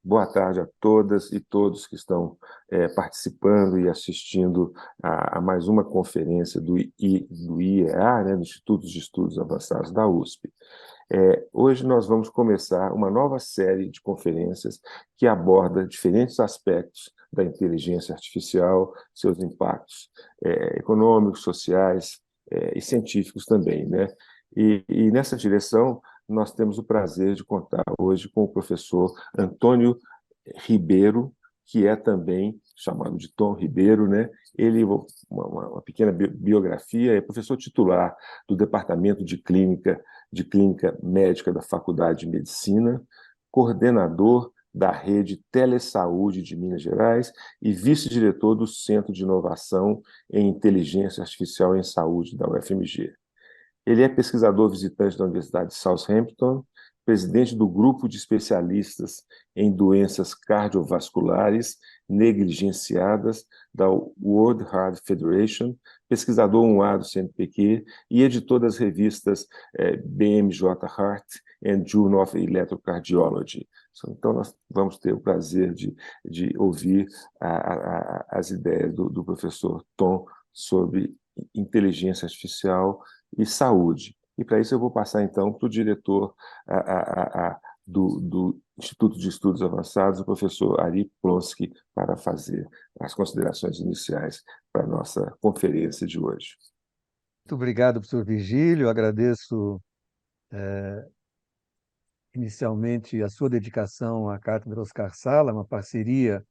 Boa tarde a todas e todos que estão participando e assistindo a mais uma conferência do IEA, né, do Instituto de Estudos Avançados da USP. Hoje nós vamos começar uma nova série de conferências que aborda diferentes aspectos da inteligência artificial, seus impactos econômicos, sociais e científicos também, né? E nessa direção, nós temos o prazer de contar hoje com o professor Antônio Ribeiro, que é também chamado de Tom Ribeiro, né? Ele, uma pequena biografia, é professor titular do Departamento de Clínica Médica da Faculdade de Medicina, coordenador da Rede Telesaúde de Minas Gerais e vice-diretor do Centro de Inovação em Inteligência Artificial em Saúde da UFMG. Ele é pesquisador visitante da Universidade de Southampton, presidente do grupo de especialistas em doenças cardiovasculares negligenciadas da World Heart Federation, pesquisador 1A do CNPq e editor das revistas BMJ Heart and Journal of Electrocardiology. Então, nós vamos ter o prazer de ouvir as ideias do professor Tom sobre inteligência artificial e saúde. E para isso eu vou passar, então, para o diretor do Instituto de Estudos Avançados, o professor Ari Plonsky, para fazer as considerações iniciais para a nossa conferência de hoje. Muito obrigado, professor Virgílio. Agradeço inicialmente a sua dedicação à Cátedra Oscar Sala, uma parceria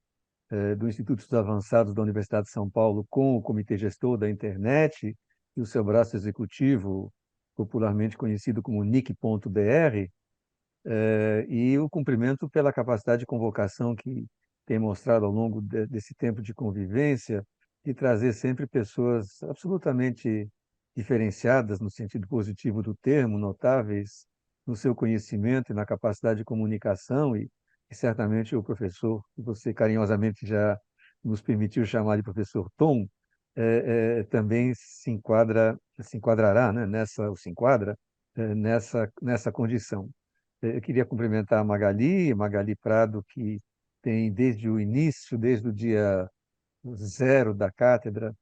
do Instituto de Estudos Avançados da Universidade de São Paulo com o Comitê Gestor da Internet e o seu braço executivo, popularmente conhecido como NIC.br, e o cumprimento pela capacidade de convocação que tem mostrado ao longo desse tempo de convivência, de trazer sempre pessoas absolutamente diferenciadas, no sentido positivo do termo, notáveis no seu conhecimento e na capacidade de comunicação, e certamente o professor, que você carinhosamente já nos permitiu chamar de professor Tom, também se enquadrará, né, ou se enquadra, nessa condição. Eu queria cumprimentar a Magali Prado, que tem desde o início, desde o dia zero da cátedra,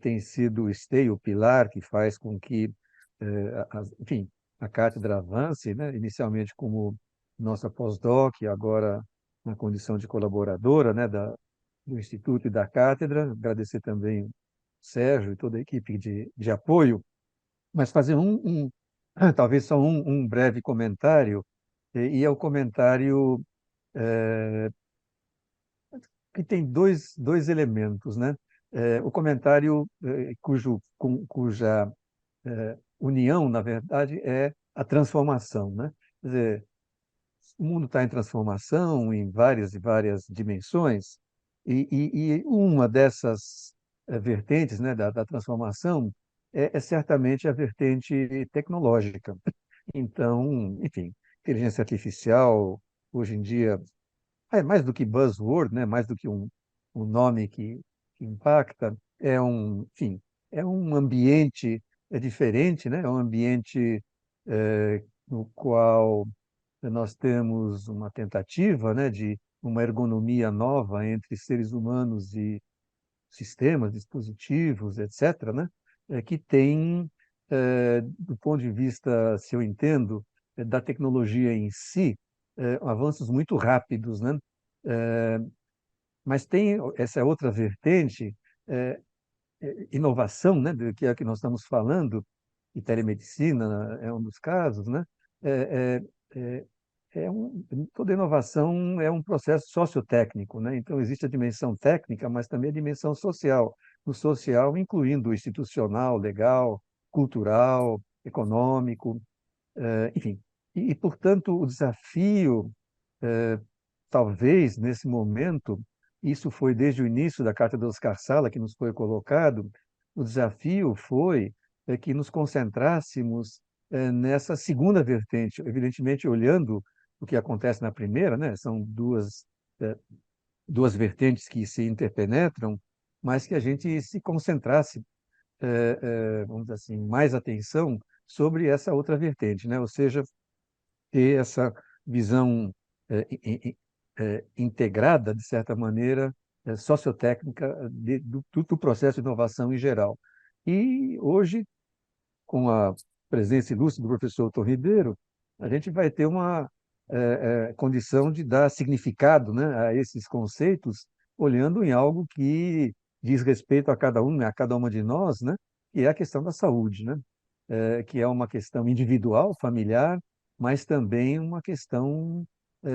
tem sido o esteio, o pilar que faz com que, enfim, a cátedra avance, né? Inicialmente como nossa pós-doc, agora na condição de colaboradora, né, do Instituto e da cátedra. Agradecer também o Sérgio e toda a equipe de apoio, mas fazer talvez só um breve comentário, e é o comentário que tem dois elementos, né? O comentário cuja união, na verdade, é a transformação, né? Quer dizer, o mundo está em transformação em várias e várias dimensões, e uma dessas vertentes, né, da transformação é certamente a vertente tecnológica. Então, enfim, inteligência artificial, hoje em dia, é mais do que buzzword, né? Mais do que um nome que impacta, enfim, é um ambiente diferente, né? É um ambiente no qual nós temos uma tentativa, né, de uma ergonomia nova entre seres humanos e sistemas, dispositivos, etc., né, que tem, do ponto de vista, se eu entendo, da tecnologia em si, avanços muito rápidos, né? Eh, mas tem essa outra vertente, eh, inovação, né, que é o que nós estamos falando, e telemedicina é um dos casos, né? É, é, é, toda inovação é um processo sociotécnico, né? Então, existe a dimensão técnica, mas também a dimensão social. No social, incluindo o institucional, legal, cultural, econômico, enfim. Portanto, o desafio, talvez, nesse momento, isso foi desde o início da Carta de Oscar Sala que nos foi colocado, o desafio foi que nos concentrássemos nessa segunda vertente, evidentemente olhando o que acontece na primeira, né? São eh, duas vertentes que se interpenetram, mas que a gente se concentrasse, vamos dizer assim, mais atenção sobre essa outra vertente, né? Ou seja, ter essa visão integrada, de certa maneira, sociotécnica do processo de inovação em geral. E hoje, com a presença ilustre do professor Tom Ribeiro, a gente vai ter uma condição de dar significado, né, a esses conceitos, olhando em algo que diz respeito a cada um, a cada uma de nós, né, que é a questão da saúde, né, que é uma questão individual, familiar, mas também uma questão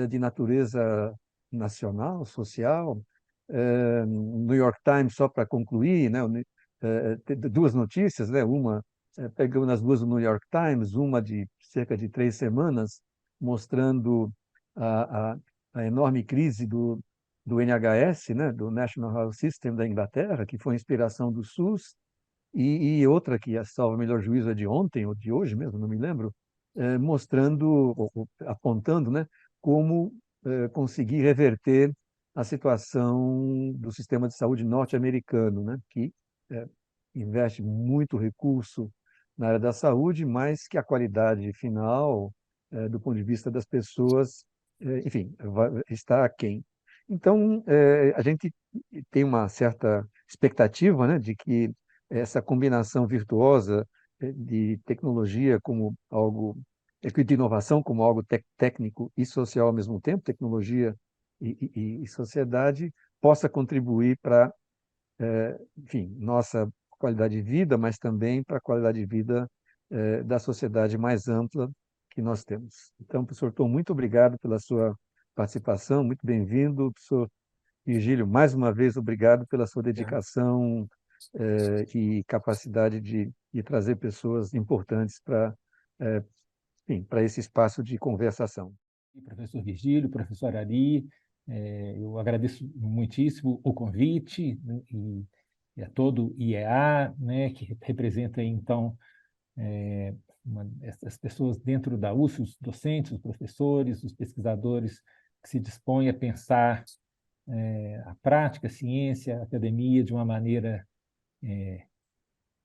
de natureza nacional, social. New York Times, só para concluir, né, tem duas notícias, né, uma pegamos nas duas do New York Times, uma de cerca de 3 semanas, mostrando a, a, a enorme crise do NHS, né, do National Health System da Inglaterra, que foi a inspiração do SUS, e outra que, a salvo melhor juízo, é de ontem ou de hoje mesmo, não me lembro, mostrando, ou apontando, né, como conseguir reverter a situação do sistema de saúde norte-americano, né, que eh, investe muito recurso na área da saúde, mas que a qualidade final, do ponto de vista das pessoas, enfim, está aquém. Então, a gente tem uma certa expectativa, né, de que essa combinação virtuosa de tecnologia como algo, de inovação como algo técnico e social ao mesmo tempo, tecnologia e sociedade, possa contribuir para, enfim, nossa qualidade de vida, mas também para a qualidade de vida da sociedade mais ampla que nós temos. Então, professor Tom, muito obrigado pela sua participação, muito bem-vindo, professor Virgílio, mais uma vez, obrigado pela sua dedicação e capacidade de trazer pessoas importantes enfim, para esse espaço de conversação. Professor Virgílio, professor Ari, eu agradeço muitíssimo o convite, né, e a todo o IEA, né, que representa, então, essas pessoas dentro da USP, os docentes, os professores, os pesquisadores que se dispõem a pensar a prática, a ciência, a academia de uma maneira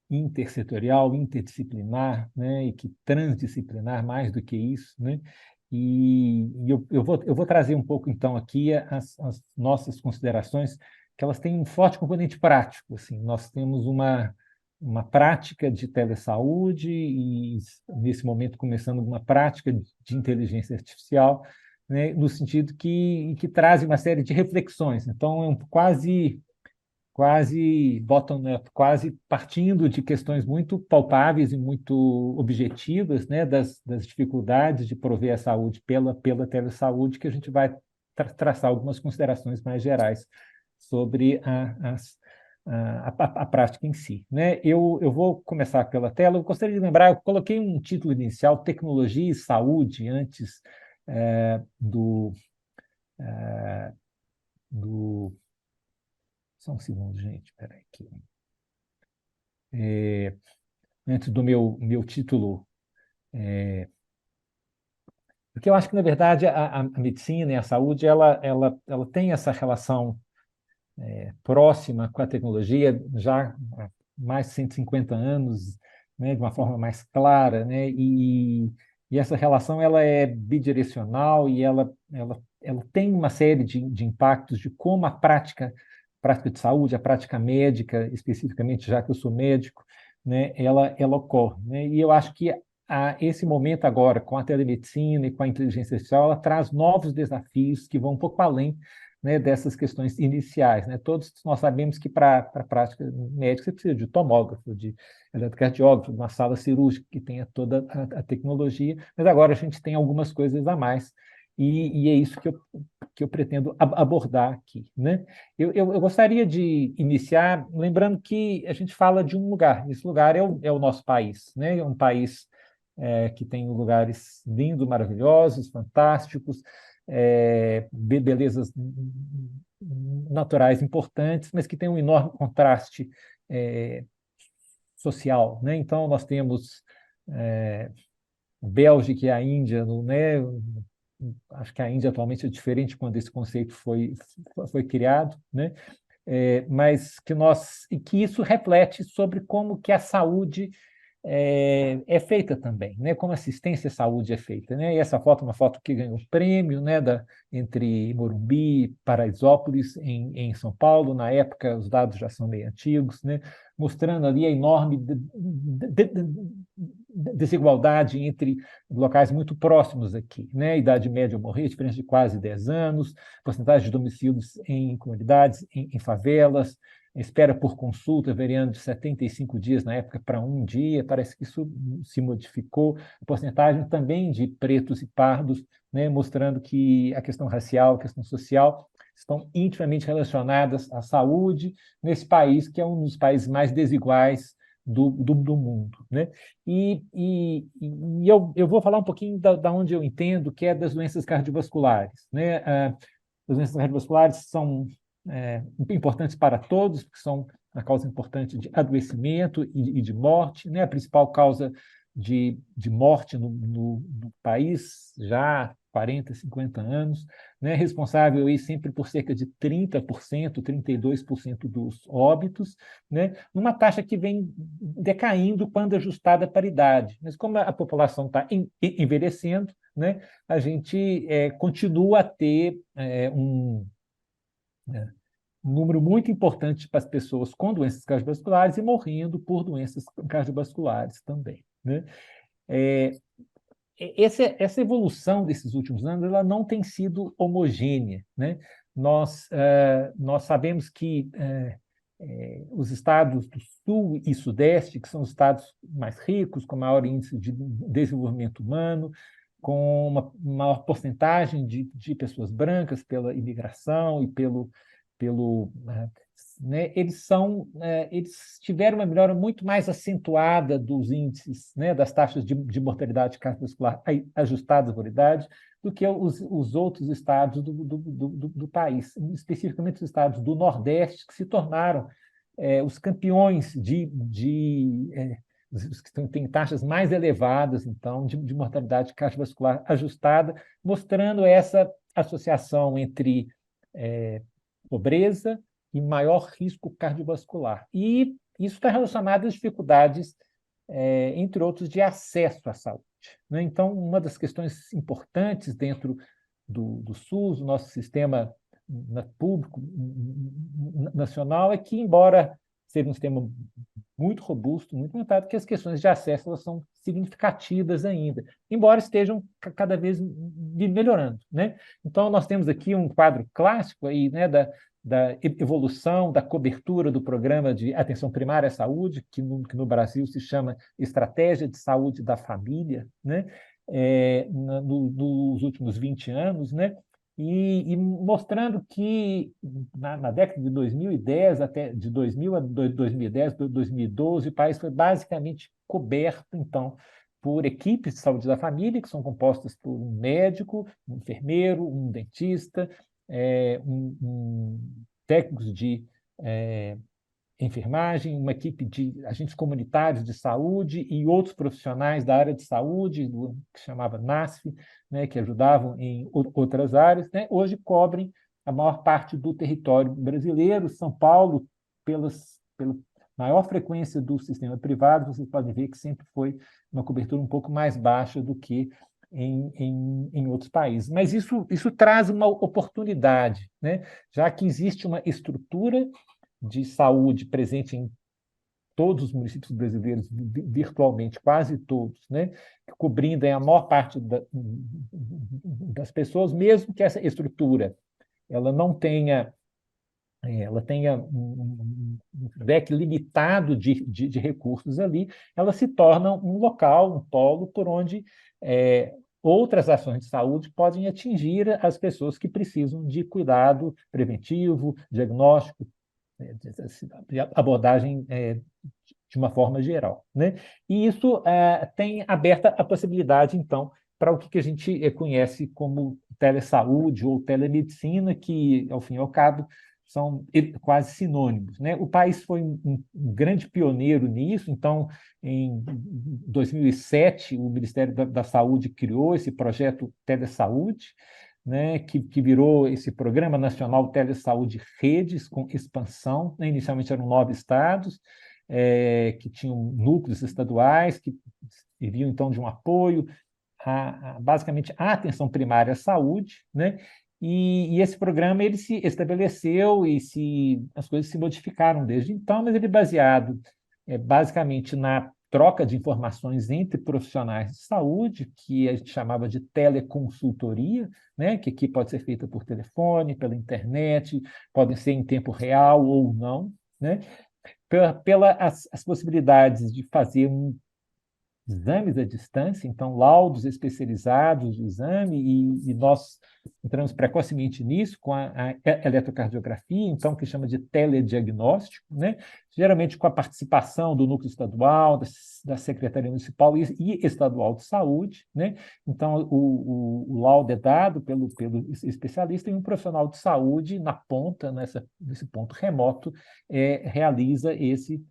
intersetorial, interdisciplinar, né, e que transdisciplinar mais do que isso, né? Eu vou trazer um pouco, então, aqui as nossas considerações, que elas têm um forte componente prático. Assim, nós temos uma prática de telesaúde e, nesse momento, começando uma prática de inteligência artificial, né, no sentido que traz uma série de reflexões. Então, é quase bottom-up, quase partindo de questões muito palpáveis e muito objetivas, né, das dificuldades de prover a saúde pela telesaúde, que a gente vai traçar algumas considerações mais gerais sobre a prática em si. Né? Eu vou começar pela tela. Eu gostaria de lembrar, eu coloquei um título inicial, Tecnologia e Saúde, antes do só um segundo, gente, espera aqui. Antes do meu título, porque eu acho que, na verdade, a medicina e a saúde ela tem essa relação próxima com a tecnologia já há mais de 150 anos, né, de uma forma mais clara, né, e essa relação ela é bidirecional e ela tem uma série de impactos de como a prática de saúde, a prática médica, especificamente, já que eu sou médico, né, ela ocorre. Né? E eu acho que esse momento agora, com a telemedicina e com a inteligência artificial, ela traz novos desafios que vão um pouco além, né, dessas questões iniciais. Né? Todos nós sabemos que para a prática médica você precisa de tomógrafo, de eletrocardiógrafo, de uma sala cirúrgica que tenha toda a tecnologia, mas agora a gente tem algumas coisas a mais, e é isso que eu pretendo abordar aqui. Né? Eu gostaria de iniciar lembrando que a gente fala de um lugar, esse lugar é o nosso país, né? É um país que tem lugares lindos, maravilhosos, fantásticos, belezas naturais importantes, mas que tem um enorme contraste social. Né? Então, nós temos Bélgica e a Índia, né? Acho que a Índia atualmente é diferente quando esse conceito foi criado, né? Mas que isso reflete sobre como que a saúde é feita também, né? Como assistência à saúde é feita, né? E essa foto é uma foto que ganhou prêmio, né? Entre Morumbi e Paraisópolis, em São Paulo. Na época, os dados já são meio antigos, né? Mostrando ali a enorme desigualdade entre locais muito próximos aqui, né? Idade média morrer, diferença de quase 10 anos, porcentagem de domicílios em comunidades, em favelas, espera por consulta variando de 75 dias na época para um dia, parece que isso se modificou, a porcentagem também de pretos e pardos, né? Mostrando que a questão racial, a questão social estão intimamente relacionadas à saúde nesse país, que é um dos países mais desiguais do mundo, né? Eu vou falar um pouquinho da onde eu entendo, que é das doenças cardiovasculares, né? As doenças cardiovasculares são importantes para todos, porque são a causa importante de adoecimento e de morte, né? A principal causa de morte no país já há 40, 50 anos, né? Responsável aí sempre por cerca de 30%, 32% dos óbitos, né? Numa taxa que vem decaindo quando ajustada à idade. Mas como a população está envelhecendo, né? A gente continua a ter um número muito importante para as pessoas com doenças cardiovasculares e morrendo por doenças cardiovasculares também, né? Essa evolução desses últimos anos ela não tem sido homogênea, né? Nós sabemos que os estados do Sul e Sudeste, que são os estados mais ricos, com maior índice de desenvolvimento humano, com uma maior porcentagem de pessoas brancas pela imigração e né, eles tiveram uma melhora muito mais acentuada dos índices, né, das taxas de mortalidade cardiovascular ajustadas por idade do que os outros estados do país, especificamente os estados do Nordeste, que se tornaram os campeões os que têm taxas mais elevadas, então, de mortalidade cardiovascular ajustada, mostrando essa associação entre pobreza e maior risco cardiovascular. E isso está relacionado às dificuldades, entre outros, de acesso à saúde, né? Então, uma das questões importantes dentro do SUS, do nosso sistema público nacional, é que, embora seja um sistema muito robusto, muito montado, que as questões de acesso elas são significativas ainda, embora estejam cada vez melhorando, né? Então, nós temos aqui um quadro clássico aí, né, da evolução, da cobertura do programa de atenção primária à saúde, que no Brasil se chama Estratégia de Saúde da Família, né? Nos últimos 20 anos, né? E mostrando que na década de 2010, até de 2000 a 2010, 2012, o país foi basicamente coberto, então, por equipes de saúde da família, que são compostas por um médico, um enfermeiro, um dentista, técnicos de enfermagem, uma equipe de agentes comunitários de saúde e outros profissionais da área de saúde, que chamava NASF, né, que ajudavam em outras áreas, né, hoje cobrem a maior parte do território brasileiro. São Paulo, pela maior frequência do sistema privado, vocês podem ver que sempre foi uma cobertura um pouco mais baixa do que em outros países. Mas isso traz uma oportunidade, né, já que existe uma estrutura de saúde presente em todos os municípios brasileiros, virtualmente, quase todos, né? Cobrindo a maior parte das pessoas, mesmo que essa estrutura ela não tenha ela tenha um leque limitado de recursos ali, ela se torna um local, um polo por onde outras ações de saúde podem atingir as pessoas que precisam de cuidado preventivo, diagnóstico, abordagem de uma forma geral, né? E isso tem aberta a possibilidade, então, para o que a gente conhece como telesaúde ou telemedicina, que, ao fim e ao cabo, são quase sinônimos, né? O país foi um grande pioneiro nisso, então, em 2007, o Ministério da Saúde criou esse projeto Telesaúde, né, que virou esse Programa Nacional Telesaúde Redes, com expansão, né? Inicialmente eram 9 estados, que tinham núcleos estaduais, que serviam, então, de um apoio basicamente à atenção primária à saúde, né? E esse programa ele se estabeleceu e as coisas se modificaram desde então, mas ele é baseado basicamente na troca de informações entre profissionais de saúde, que a gente chamava de teleconsultoria, né? Que aqui pode ser feita por telefone, pela internet, podem ser em tempo real ou não, né? As possibilidades de fazer exames à distância, então laudos especializados de exame, e nós entramos precocemente nisso com a eletrocardiografia, então que chama de telediagnóstico, né? Geralmente com a participação do núcleo estadual, da Secretaria Municipal e Estadual de Saúde, né? Então o laudo é dado pelo especialista, e um profissional de saúde na ponta, nesse ponto remoto, realiza esse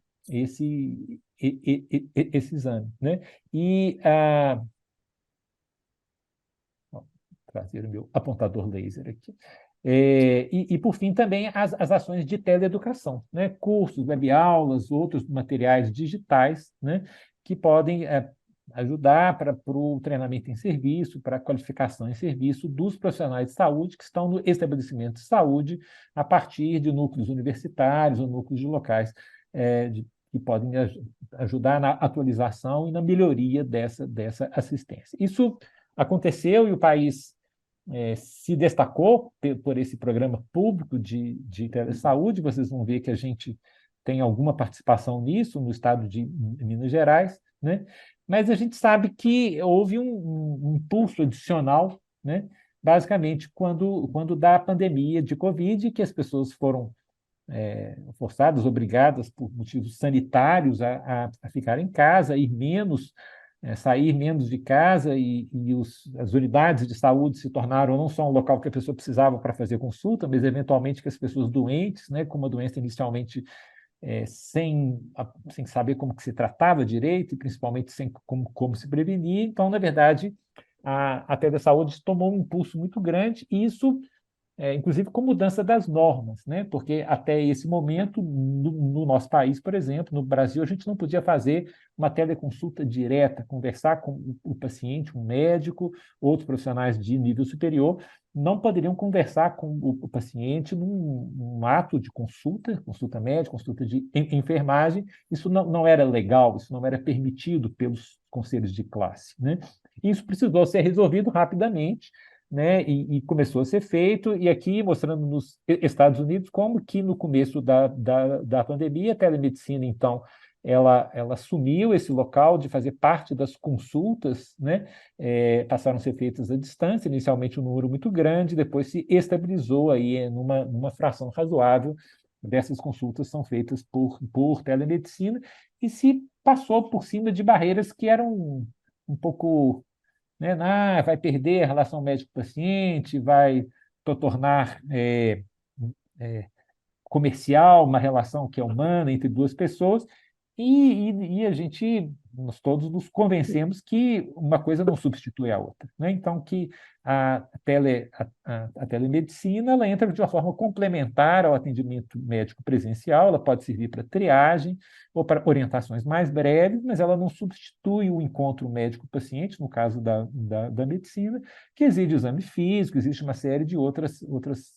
exame, né? E trazer o meu apontador laser aqui. Por fim, também as ações de teleeducação, né? Cursos, webaulas, outros materiais digitais, né? Que podem ajudar para o treinamento em serviço, para a qualificação em serviço dos profissionais de saúde que estão no estabelecimento de saúde a partir de núcleos universitários ou núcleos de locais que podem ajudar na atualização e na melhoria dessa assistência. Isso aconteceu e o país se destacou por esse programa público de telesaúde. Vocês vão ver que a gente tem alguma participação nisso no estado de Minas Gerais, né? Mas a gente sabe que houve um impulso adicional, né? Basicamente quando da pandemia de Covid, que as pessoas foram forçadas, obrigadas por motivos sanitários a ficar em casa, sair menos de casa, e as unidades de saúde se tornaram não só um local que a pessoa precisava para fazer consulta, mas eventualmente que as pessoas doentes, né, com uma doença inicialmente sem saber como que se tratava direito, e principalmente sem como se prevenir. Então, na verdade, a telesaúde tomou um impulso muito grande, e isso inclusive com mudança das normas, né? Porque até esse momento, no nosso país, por exemplo, no Brasil, a gente não podia fazer uma teleconsulta direta, conversar com o paciente, um médico, outros profissionais de nível superior, não poderiam conversar com o paciente num ato de consulta médica, consulta de enfermagem. Isso não era legal, isso não era permitido pelos conselhos de classe, né? Isso precisou ser resolvido rapidamente, né? E começou a ser feito, e aqui mostrando nos Estados Unidos como que no começo da pandemia, a telemedicina, então, ela assumiu esse local de fazer parte das consultas, né? Passaram a ser feitas à distância, inicialmente um número muito grande, depois se estabilizou aí numa fração razoável dessas consultas são feitas por telemedicina, e se passou por cima de barreiras que eram um pouco, né? Vai perder a relação médico-paciente, vai tornar comercial uma relação que é humana entre duas pessoas, e nós todos nos convencemos que uma coisa não substitui a outra, né? Então, que a telemedicina ela entra de uma forma complementar ao atendimento médico presencial, ela pode servir para triagem ou para orientações mais breves, mas ela não substitui o encontro médico-paciente, no caso da medicina, que exige exame físico, existe uma série de outras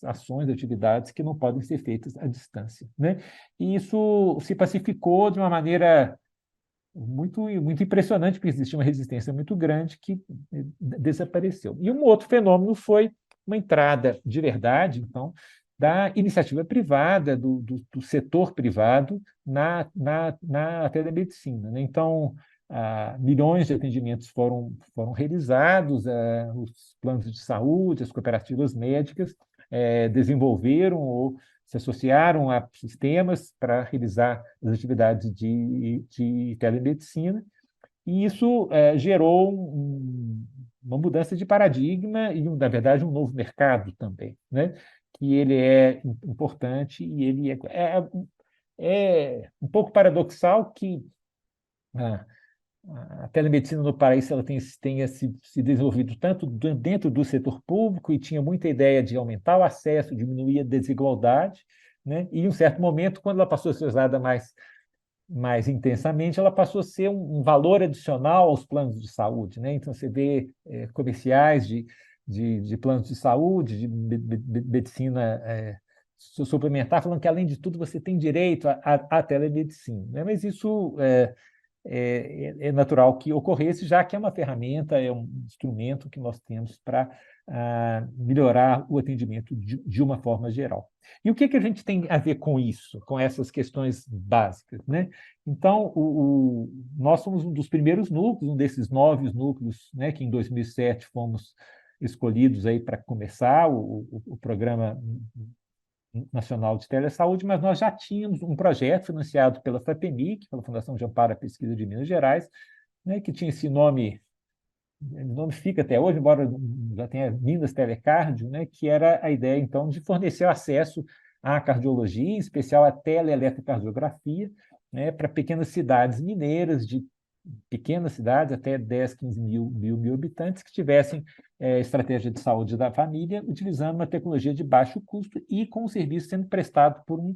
ações, atividades que não podem ser feitas à distância, né? E isso se pacificou de uma maneira muito, muito impressionante, porque existia uma resistência muito grande que desapareceu. E um outro fenômeno foi uma entrada de verdade, então, da iniciativa privada, do setor privado na telemedicina, né? Então, milhões de atendimentos foram realizados, os planos de saúde, as cooperativas médicas desenvolveram ou se associaram a sistemas para realizar as atividades de telemedicina, e isso gerou uma mudança de paradigma e, na verdade, um novo mercado também, né? Que ele é importante, e ele é um pouco paradoxal que a telemedicina no país ela tenha se desenvolvido tanto dentro do setor público, e tinha muita ideia de aumentar o acesso, diminuir a desigualdade, né? E em um certo momento, quando ela passou a ser usada mais mais intensamente, ela passou a ser um valor adicional aos planos de saúde, né? Então, você vê comerciais de planos de saúde, de medicina suplementar, falando que, além de tudo, você tem direito à telemedicina, né? Mas isso é natural que ocorresse, já que é uma ferramenta, é um instrumento que nós temos para melhorar o atendimento de uma forma geral. E o que a gente tem a ver com isso, com essas questões básicas, né? Então, nós somos um dos primeiros núcleos, um desses 9 núcleos, né, que em 2007 fomos escolhidos aí para começar o Programa Nacional de Telesaúde, mas nós já tínhamos um projeto financiado pela FAPEMIC, pela Fundação de Amparo à Pesquisa de Minas Gerais, né, que tinha esse nome, o nome fica até hoje, embora já tenha Minas Telecardio, né, que era a ideia, então, de fornecer acesso à cardiologia, em especial à teleeletrocardiografia, né, para pequenas cidades mineiras, de pequenas cidades, até 10, 15 mil habitantes, que tivessem estratégia de saúde da família, utilizando uma tecnologia de baixo custo e com o serviço sendo prestado por um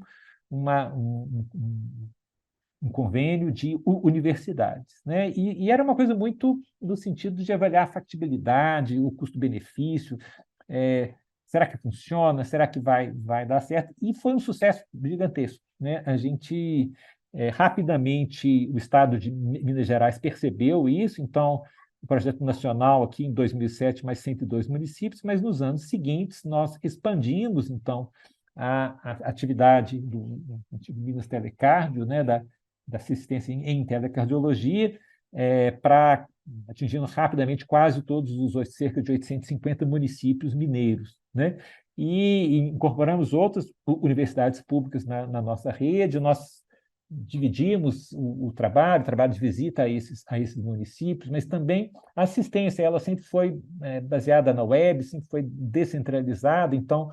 convênio de universidades, né? E era uma coisa muito no sentido de avaliar a factibilidade, o custo-benefício, será que funciona, será que vai dar certo? E foi um sucesso gigantesco, né? A gente rapidamente, o Estado de Minas Gerais percebeu isso, então o projeto nacional aqui em 2007, mais 102 municípios, mas nos anos seguintes nós expandimos, então, a atividade do Minas Telecardio, né, da assistência em telecardiologia, para atingindo rapidamente quase todos os cerca de 850 municípios mineiros, né? E incorporamos outras universidades públicas na nossa rede, nós dividimos o trabalho de visita a esses municípios, mas também a assistência, ela sempre foi baseada na web, sempre foi descentralizada, então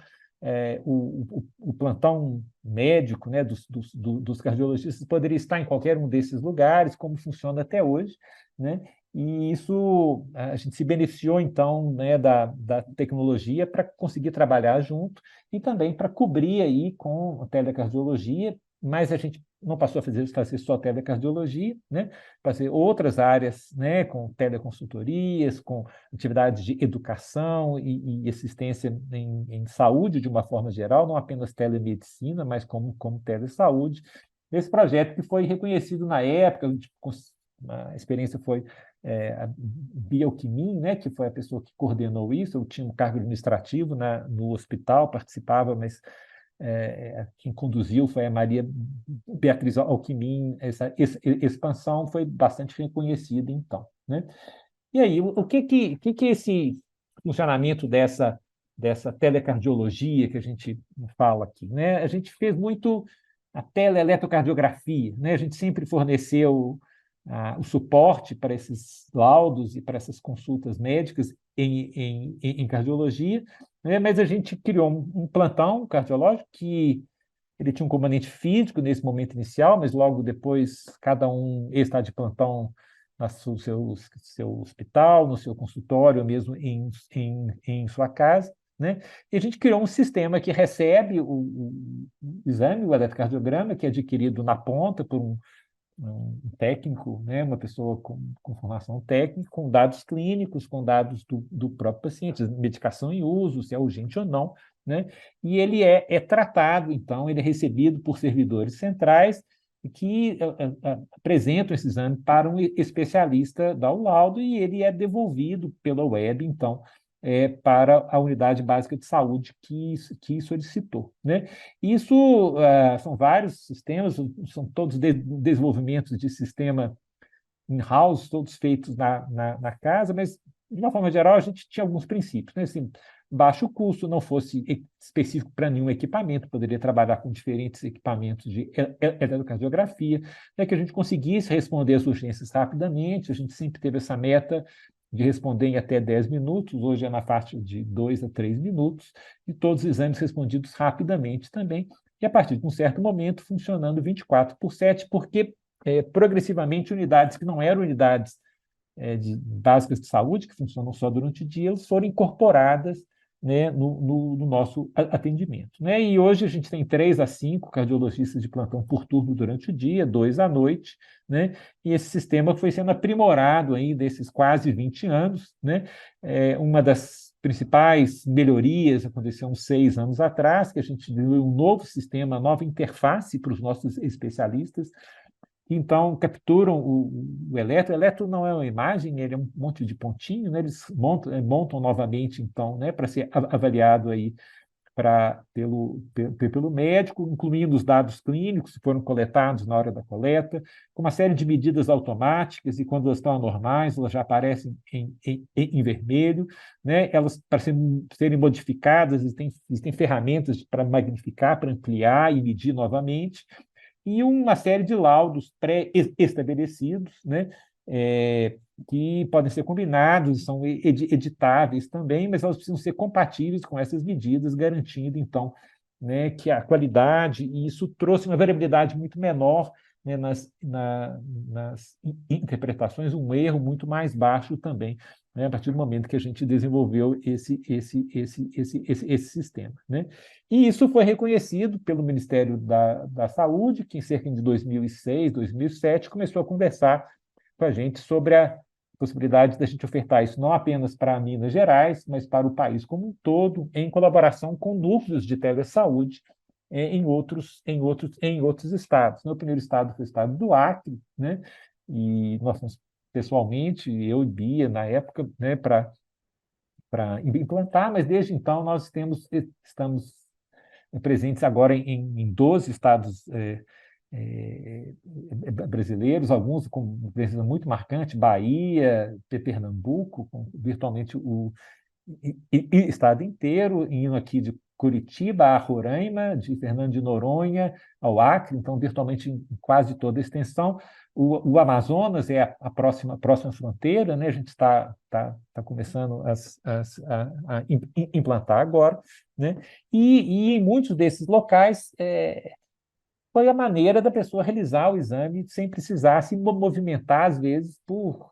o plantão médico, né, dos cardiologistas poderia estar em qualquer um desses lugares, como funciona até hoje, né? E isso a gente se beneficiou, então, né, da tecnologia para conseguir trabalhar junto e também para cobrir aí com a telecardiologia, mas a gente não passou a fazer só telecardiologia, né? Fazer outras áreas, né, com teleconsultorias, com atividades de educação e assistência em saúde de uma forma geral, não apenas telemedicina, mas como telesaúde. Esse projeto que foi reconhecido na época, a experiência foi a Bia Alckmin, né, que foi a pessoa que coordenou isso, eu tinha um cargo administrativo no hospital, participava, mas quem conduziu foi a Maria Beatriz Alckmin. Essa expansão foi bastante reconhecida, então, né? E aí, o que esse funcionamento dessa telecardiologia que a gente fala aqui, né? A gente fez muito a teleeletrocardiografia, né? A gente sempre forneceu o suporte para esses laudos e para essas consultas médicas em cardiologia, né? Mas a gente criou um plantão cardiológico que ele tinha um componente físico nesse momento inicial, mas logo depois cada um está de plantão no seu hospital, no seu consultório, ou mesmo em sua casa, né? E a gente criou um sistema que recebe o exame, o eletrocardiograma, que é adquirido na ponta por um técnico, né, uma pessoa com formação técnica, com dados clínicos, com dados do próprio paciente, medicação em uso, se é urgente ou não, né? E ele é tratado, então, ele é recebido por servidores centrais que apresentam esse exame para um especialista, dá o laudo, e ele é devolvido pela web, então, para a unidade básica de saúde que solicitou, né? Isso são vários sistemas, são todos desenvolvimentos de sistema in-house, todos feitos na casa, mas, de uma forma geral, a gente tinha alguns princípios, né? Assim, baixo custo, não fosse específico para nenhum equipamento, poderia trabalhar com diferentes equipamentos de eletrocardiografia, né? Que a gente conseguisse responder às urgências rapidamente, a gente sempre teve essa meta de responder em até 10 minutos, hoje é na faixa de 2 a 3 minutos, e todos os exames respondidos rapidamente também, e a partir de um certo momento funcionando 24/7, porque progressivamente unidades que não eram unidades básicas de saúde, que funcionam só durante o dia, elas foram incorporadas né, no nosso atendimento, né? E hoje a gente tem 3 a 5 cardiologistas de plantão por turno durante o dia, 2 à noite, né? E esse sistema foi sendo aprimorado aí desses quase 20 anos, né? Uma das principais melhorias aconteceu uns 6 anos atrás, que a gente desenvolveu um novo sistema, nova interface para os nossos especialistas, que então capturam o eletro. O eletro não é uma imagem, ele é um monte de pontinho, né? Eles montam novamente, então, né, para ser avaliado aí pelo médico, incluindo os dados clínicos que foram coletados na hora da coleta, com uma série de medidas automáticas, e quando elas estão anormais, elas já aparecem em vermelho, né? Elas, para serem modificadas, existem ferramentas para magnificar, para ampliar e medir novamente, e uma série de laudos pré-estabelecidos, né? Que podem ser combinados, são editáveis também, mas elas precisam ser compatíveis com essas medidas, garantindo, então, né, que a qualidade, e isso trouxe uma variabilidade muito menor, né, nas interpretações, um erro muito mais baixo também, né, a partir do momento que a gente desenvolveu esse sistema, né? E isso foi reconhecido pelo Ministério da Saúde, que em cerca de 2006, 2007, começou a conversar com a gente sobre a possibilidade da gente ofertar isso não apenas para Minas Gerais, mas para o país como um todo, em colaboração com núcleos de telesaúde em outros estados. O primeiro estado foi o estado do Acre, né? E nós fomos pessoalmente, eu e Bia, na época, né, para implantar, mas desde então nós estamos presentes agora em 12 estados brasileiros, alguns com presença muito marcante, Bahia, Pernambuco, com virtualmente o estado inteiro, indo aqui de Curitiba a Roraima, de Fernando de Noronha ao Acre, então virtualmente em quase toda a extensão. O Amazonas é a próxima fronteira, né? A gente está começando a implantar agora, né? E em muitos desses locais foi a maneira da pessoa realizar o exame sem precisar se movimentar, às vezes, por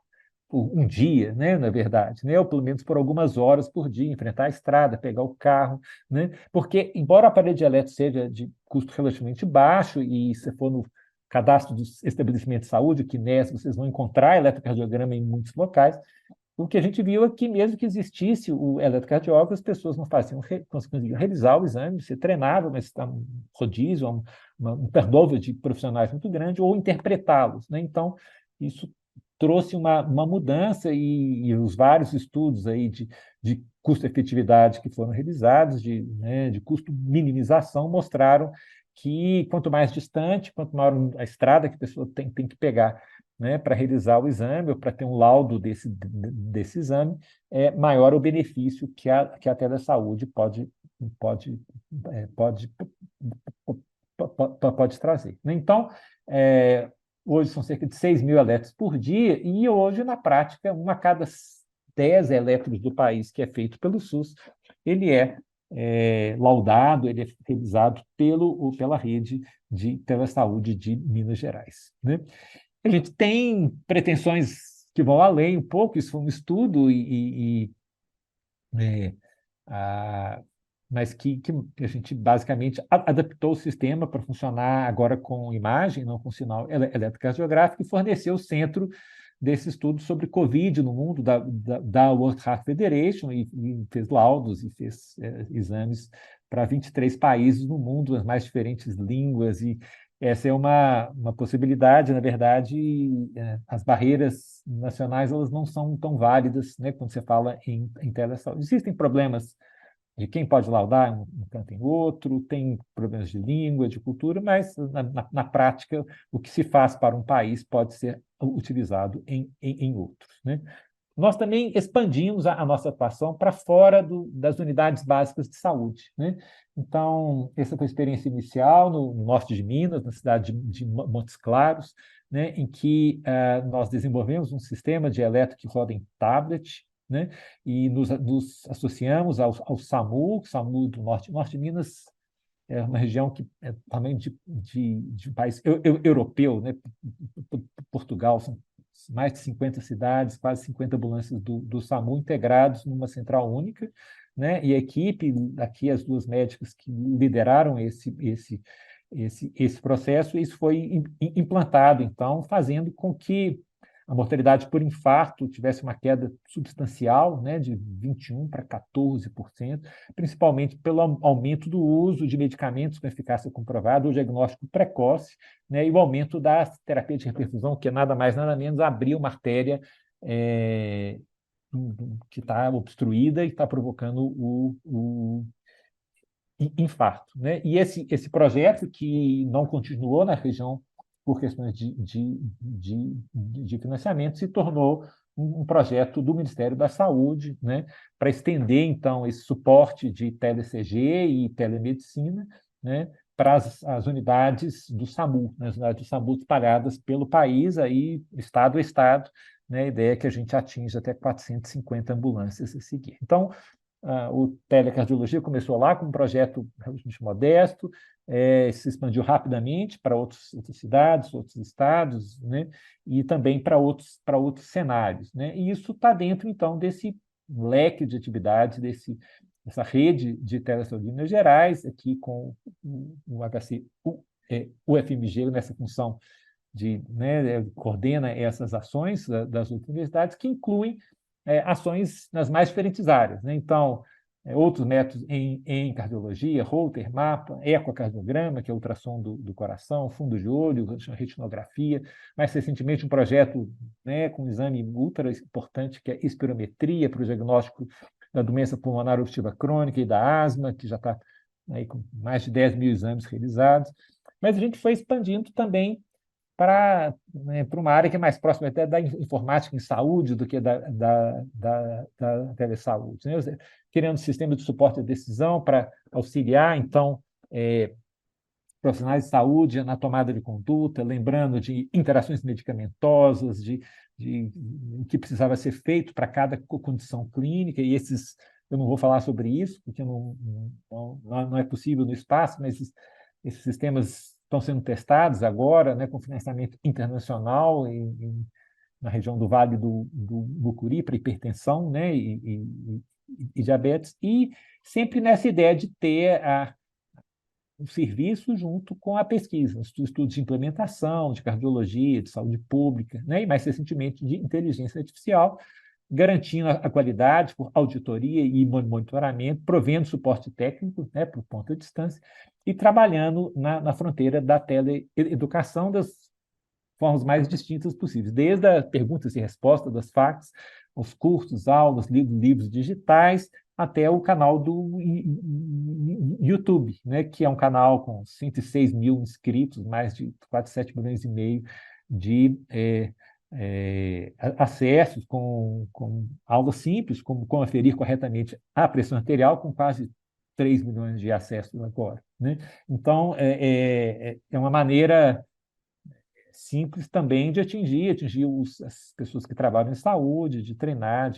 um dia, né, na verdade, né, ou pelo menos por algumas horas por dia, enfrentar a estrada, pegar o carro, né, porque, embora o aparelho de eletro seja de custo relativamente baixo, e se for no cadastro dos estabelecimentos de saúde, que NES, vocês vão encontrar eletrocardiograma em muitos locais, o que a gente viu é que, mesmo que existisse o eletrocardiograma, as pessoas não conseguiam realizar o exame, você treinava, mas está um rodízio, um turnover de profissionais muito grande, ou interpretá-los, né? Então, isso trouxe uma mudança, e os vários estudos aí de custo-efetividade que foram realizados, né, de custo-minimização, mostraram que quanto mais distante, quanto maior a estrada que a pessoa tem que pegar, né, para realizar o exame, ou para ter um laudo desse exame, maior o benefício que a telesaúde pode trazer, né? Então, hoje são cerca de 6 mil eletros por dia, e hoje, na prática, 1 a cada 10 eletros do país que é feito pelo SUS, ele laudado, ele é realizado pela rede de telesaúde de Minas Gerais, né? A gente tem pretensões que vão além um pouco, isso foi um estudo, é, a, mas que a gente basicamente adaptou o sistema para funcionar agora com imagem, não com sinal eletrocardiográfico, e forneceu o centro desse estudo sobre Covid no mundo, da World Heart Federation, e fez laudos e fez exames para 23 países no mundo, as mais diferentes línguas, e essa é uma possibilidade. Na verdade, as barreiras nacionais, elas não são tão válidas, né, quando você fala em telesaúde. Existem problemas de quem pode laudar um canto em outro, tem problemas de língua, de cultura, mas, na prática, o que se faz para um país pode ser utilizado em outros, né? Nós também expandimos a nossa atuação para fora das unidades básicas de saúde, né? Então, essa foi a experiência inicial no norte de Minas, na cidade de Montes Claros, né, em que nós desenvolvemos um sistema de eletro que roda em tablet, né, e nos associamos ao SAMU do norte. Norte de Minas é uma região que é também de um país europeu, né? Portugal, são mais de 50 cidades, quase 50 ambulâncias do SAMU integrados numa central única, né? E a equipe, aqui as duas médicas que lideraram esse processo, isso foi implantado, então, fazendo com que a mortalidade por infarto tivesse uma queda substancial, né, de 21% para 14%, principalmente pelo aumento do uso de medicamentos com eficácia comprovada, o diagnóstico precoce, né, e o aumento da terapia de reperfusão, que é nada mais, nada menos abrir uma artéria que está obstruída e está provocando o infarto, né? E esse projeto, que não continuou na região por questões de financiamento, se tornou um projeto do Ministério da Saúde, né, para estender, então, esse suporte de telecg e telemedicina, né, para as unidades do SAMU, né, as unidades do SAMU espalhadas pelo país, aí, estado a estado, né, a ideia é que a gente atinja até 450 ambulâncias a seguir. Então, o Telecardiologia começou lá com um projeto relativamente modesto, se expandiu rapidamente para outras cidades, outros estados, né? E também para outros cenários, né? E isso está dentro, então, desse leque de atividades, dessa rede de telesaúde em Minas Gerais, aqui com o HC, o FMG, nessa função né, coordena essas ações das universidades, que incluem ações nas mais diferentes áreas, né? Então, outros métodos em cardiologia, Holter, mapa, ecocardiograma, que é ultrassom do coração, fundo de olho, retinografia, mais recentemente um projeto, né, com um exame ultra importante, que é espirometria, para o diagnóstico da doença pulmonar obstrutiva crônica e da asma, que já está aí com mais de 10 mil exames realizados. Mas a gente foi expandindo também para uma área que é mais próxima até da informática em saúde do que da telesaúde, né? Criando sistema de suporte à decisão para auxiliar, então, profissionais de saúde na tomada de conduta, lembrando de interações medicamentosas, de o que precisava ser feito para cada condição clínica, e eu não vou falar sobre isso, porque não é possível no espaço, mas esses sistemas estão sendo testados agora, né, com financiamento internacional na região do Vale do Mucuri para hipertensão, né, e diabetes, e sempre nessa ideia de ter um serviço junto com a pesquisa, estudos de implementação, de cardiologia, de saúde pública, né, e mais recentemente de inteligência artificial, garantindo a qualidade por auditoria e monitoramento, provendo suporte técnico, né, por ponta de distância, e trabalhando na fronteira da teleeducação das formas mais distintas possíveis, desde as perguntas e respostas das FAQs, os cursos, aulas, livros digitais, até o canal do YouTube, né, que é um canal com 106 mil inscritos, mais de quase 7 milhões e meio de acessos, com aulas simples, como aferir corretamente a pressão arterial, com quase 3 milhões de acessos agora, né? Então, é uma maneira simples também de atingir as pessoas que trabalham em saúde, de treinar,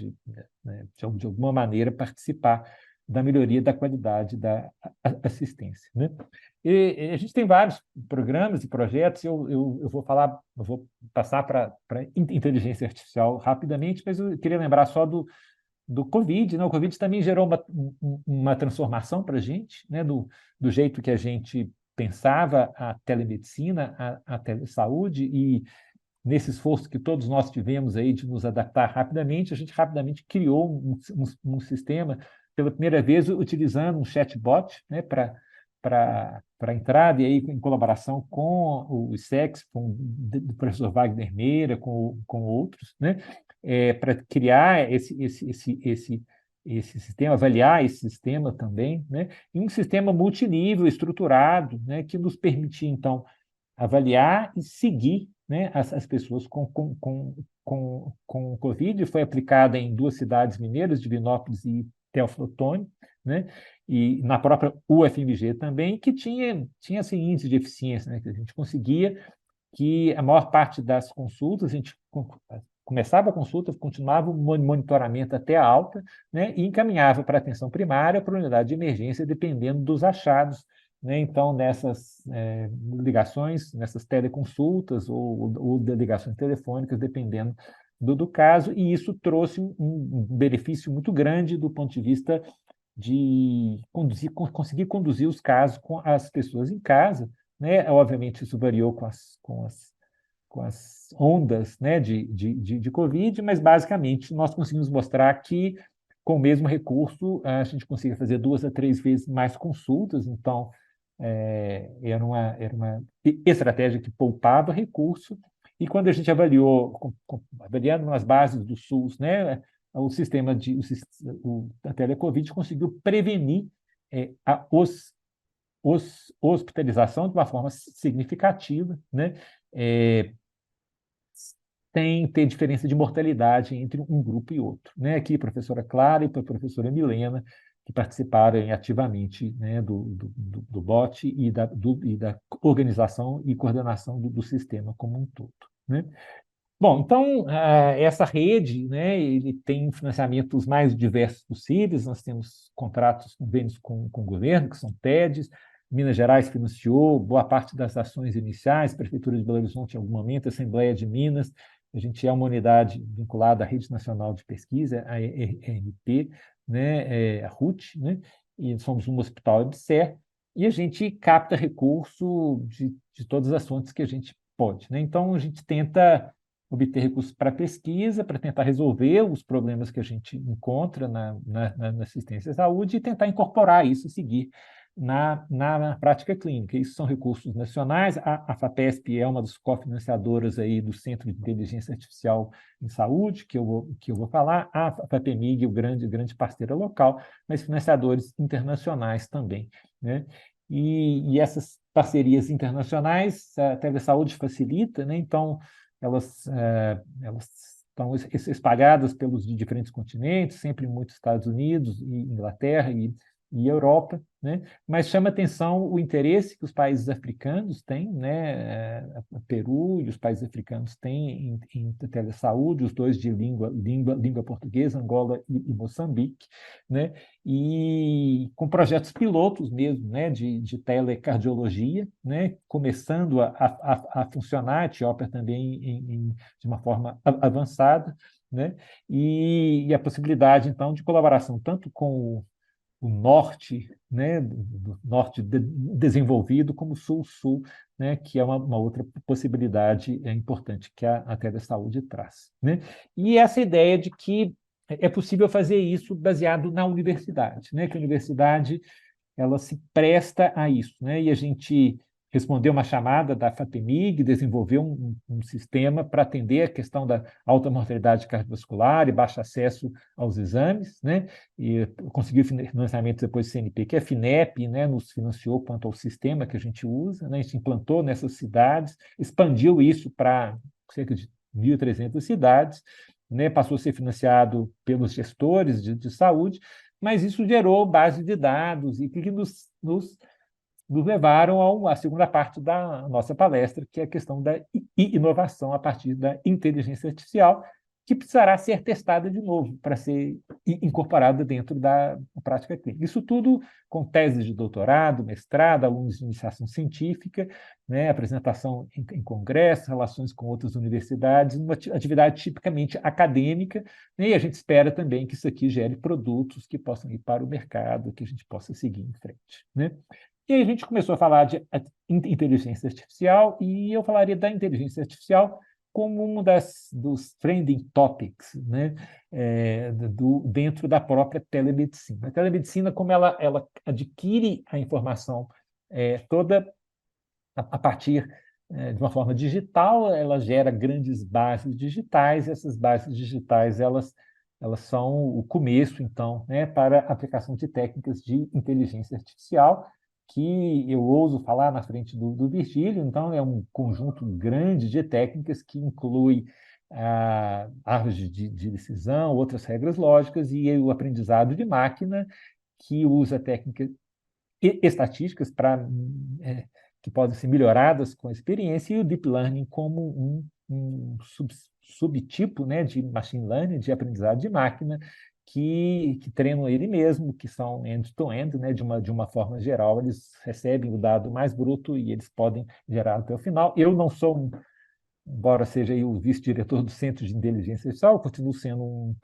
né, de alguma maneira participar da melhoria da qualidade da assistência, né? E a gente tem vários programas e projetos. Eu vou passar para inteligência artificial rapidamente, mas eu queria lembrar só do Covid, né? O Covid também gerou uma transformação para a gente, né? Do jeito que a gente pensava a telemedicina, a telesaúde, e nesse esforço que todos nós tivemos aí de nos adaptar rapidamente, a gente rapidamente criou um sistema, pela primeira vez utilizando um chatbot, né, para entrada, e aí em colaboração com o ISEX, com o professor Wagner Meira, com outros, né, para criar esse sistema, avaliar esse sistema também, né, e um sistema multinível, estruturado, né, que nos permitia, então, avaliar e seguir, né, as pessoas com Covid. Foi aplicada em 2 cidades mineiras, Divinópolis e Teófilo Otoni, né, e na própria UFMG também, que tinha assim, índice de eficiência, né, que a gente conseguia que a maior parte das consultas, a gente começava a consulta, continuava o monitoramento até a alta, né, e encaminhava para a atenção primária, para a unidade de emergência, dependendo dos achados, né? Então, nessas ligações, nessas teleconsultas ou ligações telefônicas, dependendo do caso, e isso trouxe um benefício muito grande do ponto de vista conseguir conduzir os casos com as pessoas em casa, né? Obviamente, isso variou com as ondas, né, de Covid, mas, basicamente, nós conseguimos mostrar que, com o mesmo recurso, a gente conseguia fazer 2 a 3 vezes mais consultas. Então, era uma estratégia que poupava recurso. E quando a gente avaliando nas bases do SUS, né, o sistema a Telecovid conseguiu prevenir a hospitalização de uma forma significativa, né? Sem ter diferença de mortalidade entre um grupo e outro, né? Aqui, a professora Clara e a professora Milena, que participaram ativamente, né, do BOT e da organização e coordenação do sistema como um todo, né? Bom, então, essa rede, né, ele tem financiamentos mais diversos possíveis. Nós temos contratos, convênios com o governo, que são TEDs. Minas Gerais financiou boa parte das ações iniciais, Prefeitura de Belo Horizonte em algum momento, Assembleia de Minas. A gente é uma unidade vinculada à Rede Nacional de Pesquisa, a ENP, né, a RUT, né, e somos um hospital EBSER, e a gente capta recurso de todas as fontes que a gente pode, né? Então, a gente tenta obter recursos para pesquisa, para tentar resolver os problemas que a gente encontra na assistência à saúde e tentar incorporar isso e seguir na prática clínica. Isso são recursos nacionais. A FAPESP é uma das cofinanciadoras aí do Centro de Inteligência Artificial em Saúde, que eu vou falar. A FAPEMIG, o grande parceiro local, mas financiadores internacionais também, né? E essas parcerias internacionais, a Telesaúde facilita, né? Então, elas estão espalhadas pelos diferentes continentes, sempre muito Estados Unidos, e Inglaterra e Europa, né? Mas chama atenção o interesse que os países africanos têm, né? Peru e os países africanos têm em telesaúde, os dois de língua portuguesa, Angola e Moçambique, né? E com projetos pilotos mesmo, né? De telecardiologia, né? Começando a funcionar, a Etiópia também de uma forma avançada, né? E a possibilidade, então, de colaboração tanto com o norte, né, do norte desenvolvido, como o sul-sul, né, que é uma outra possibilidade importante que a telesaúde traz, né? E essa ideia de que é possível fazer isso baseado na universidade, né, que a universidade ela se presta a isso, né? E a gente respondeu uma chamada da FAPEMIG, desenvolveu um sistema para atender a questão da alta mortalidade cardiovascular e baixo acesso aos exames, né? E conseguiu financiamento depois do CNP, que é a FINEP, né? Nos financiou quanto ao sistema que a gente usa, né? A gente implantou nessas cidades, expandiu isso para cerca de 1.300 cidades, né? Passou a ser financiado pelos gestores de saúde, mas isso gerou base de dados e que nos levaram à segunda parte da nossa palestra, que é a questão da inovação a partir da inteligência artificial, que precisará ser testada de novo para ser incorporada dentro da prática clínica. Isso tudo com teses de doutorado, mestrado, alunos de iniciação científica, né, apresentação em congresso, relações com outras universidades, uma atividade tipicamente acadêmica, né, e a gente espera também que isso aqui gere produtos que possam ir para o mercado, que a gente possa seguir em frente, né? E aí a gente começou a falar de inteligência artificial, e eu falaria da inteligência artificial como um dos trending topics, né, dentro da própria telemedicina. A telemedicina, como ela adquire a informação toda a partir de uma forma digital, ela gera grandes bases digitais, e essas bases digitais elas são o começo, então, né, para a aplicação de técnicas de inteligência artificial, que eu ouso falar na frente do Virgílio. Então, é um conjunto grande de técnicas que inclui árvores de decisão, outras regras lógicas, e o aprendizado de máquina, que usa técnicas estatísticas que podem ser melhoradas com a experiência, e o deep learning como um subtipo, né, de machine learning, de aprendizado de máquina, que treinam ele mesmo, que são end-to-end, né, de uma forma geral. Eles recebem o dado mais bruto e eles podem gerar até o final. Eu não sou, embora seja o vice-diretor do Centro de Inteligência Artificial, eu continuo sendo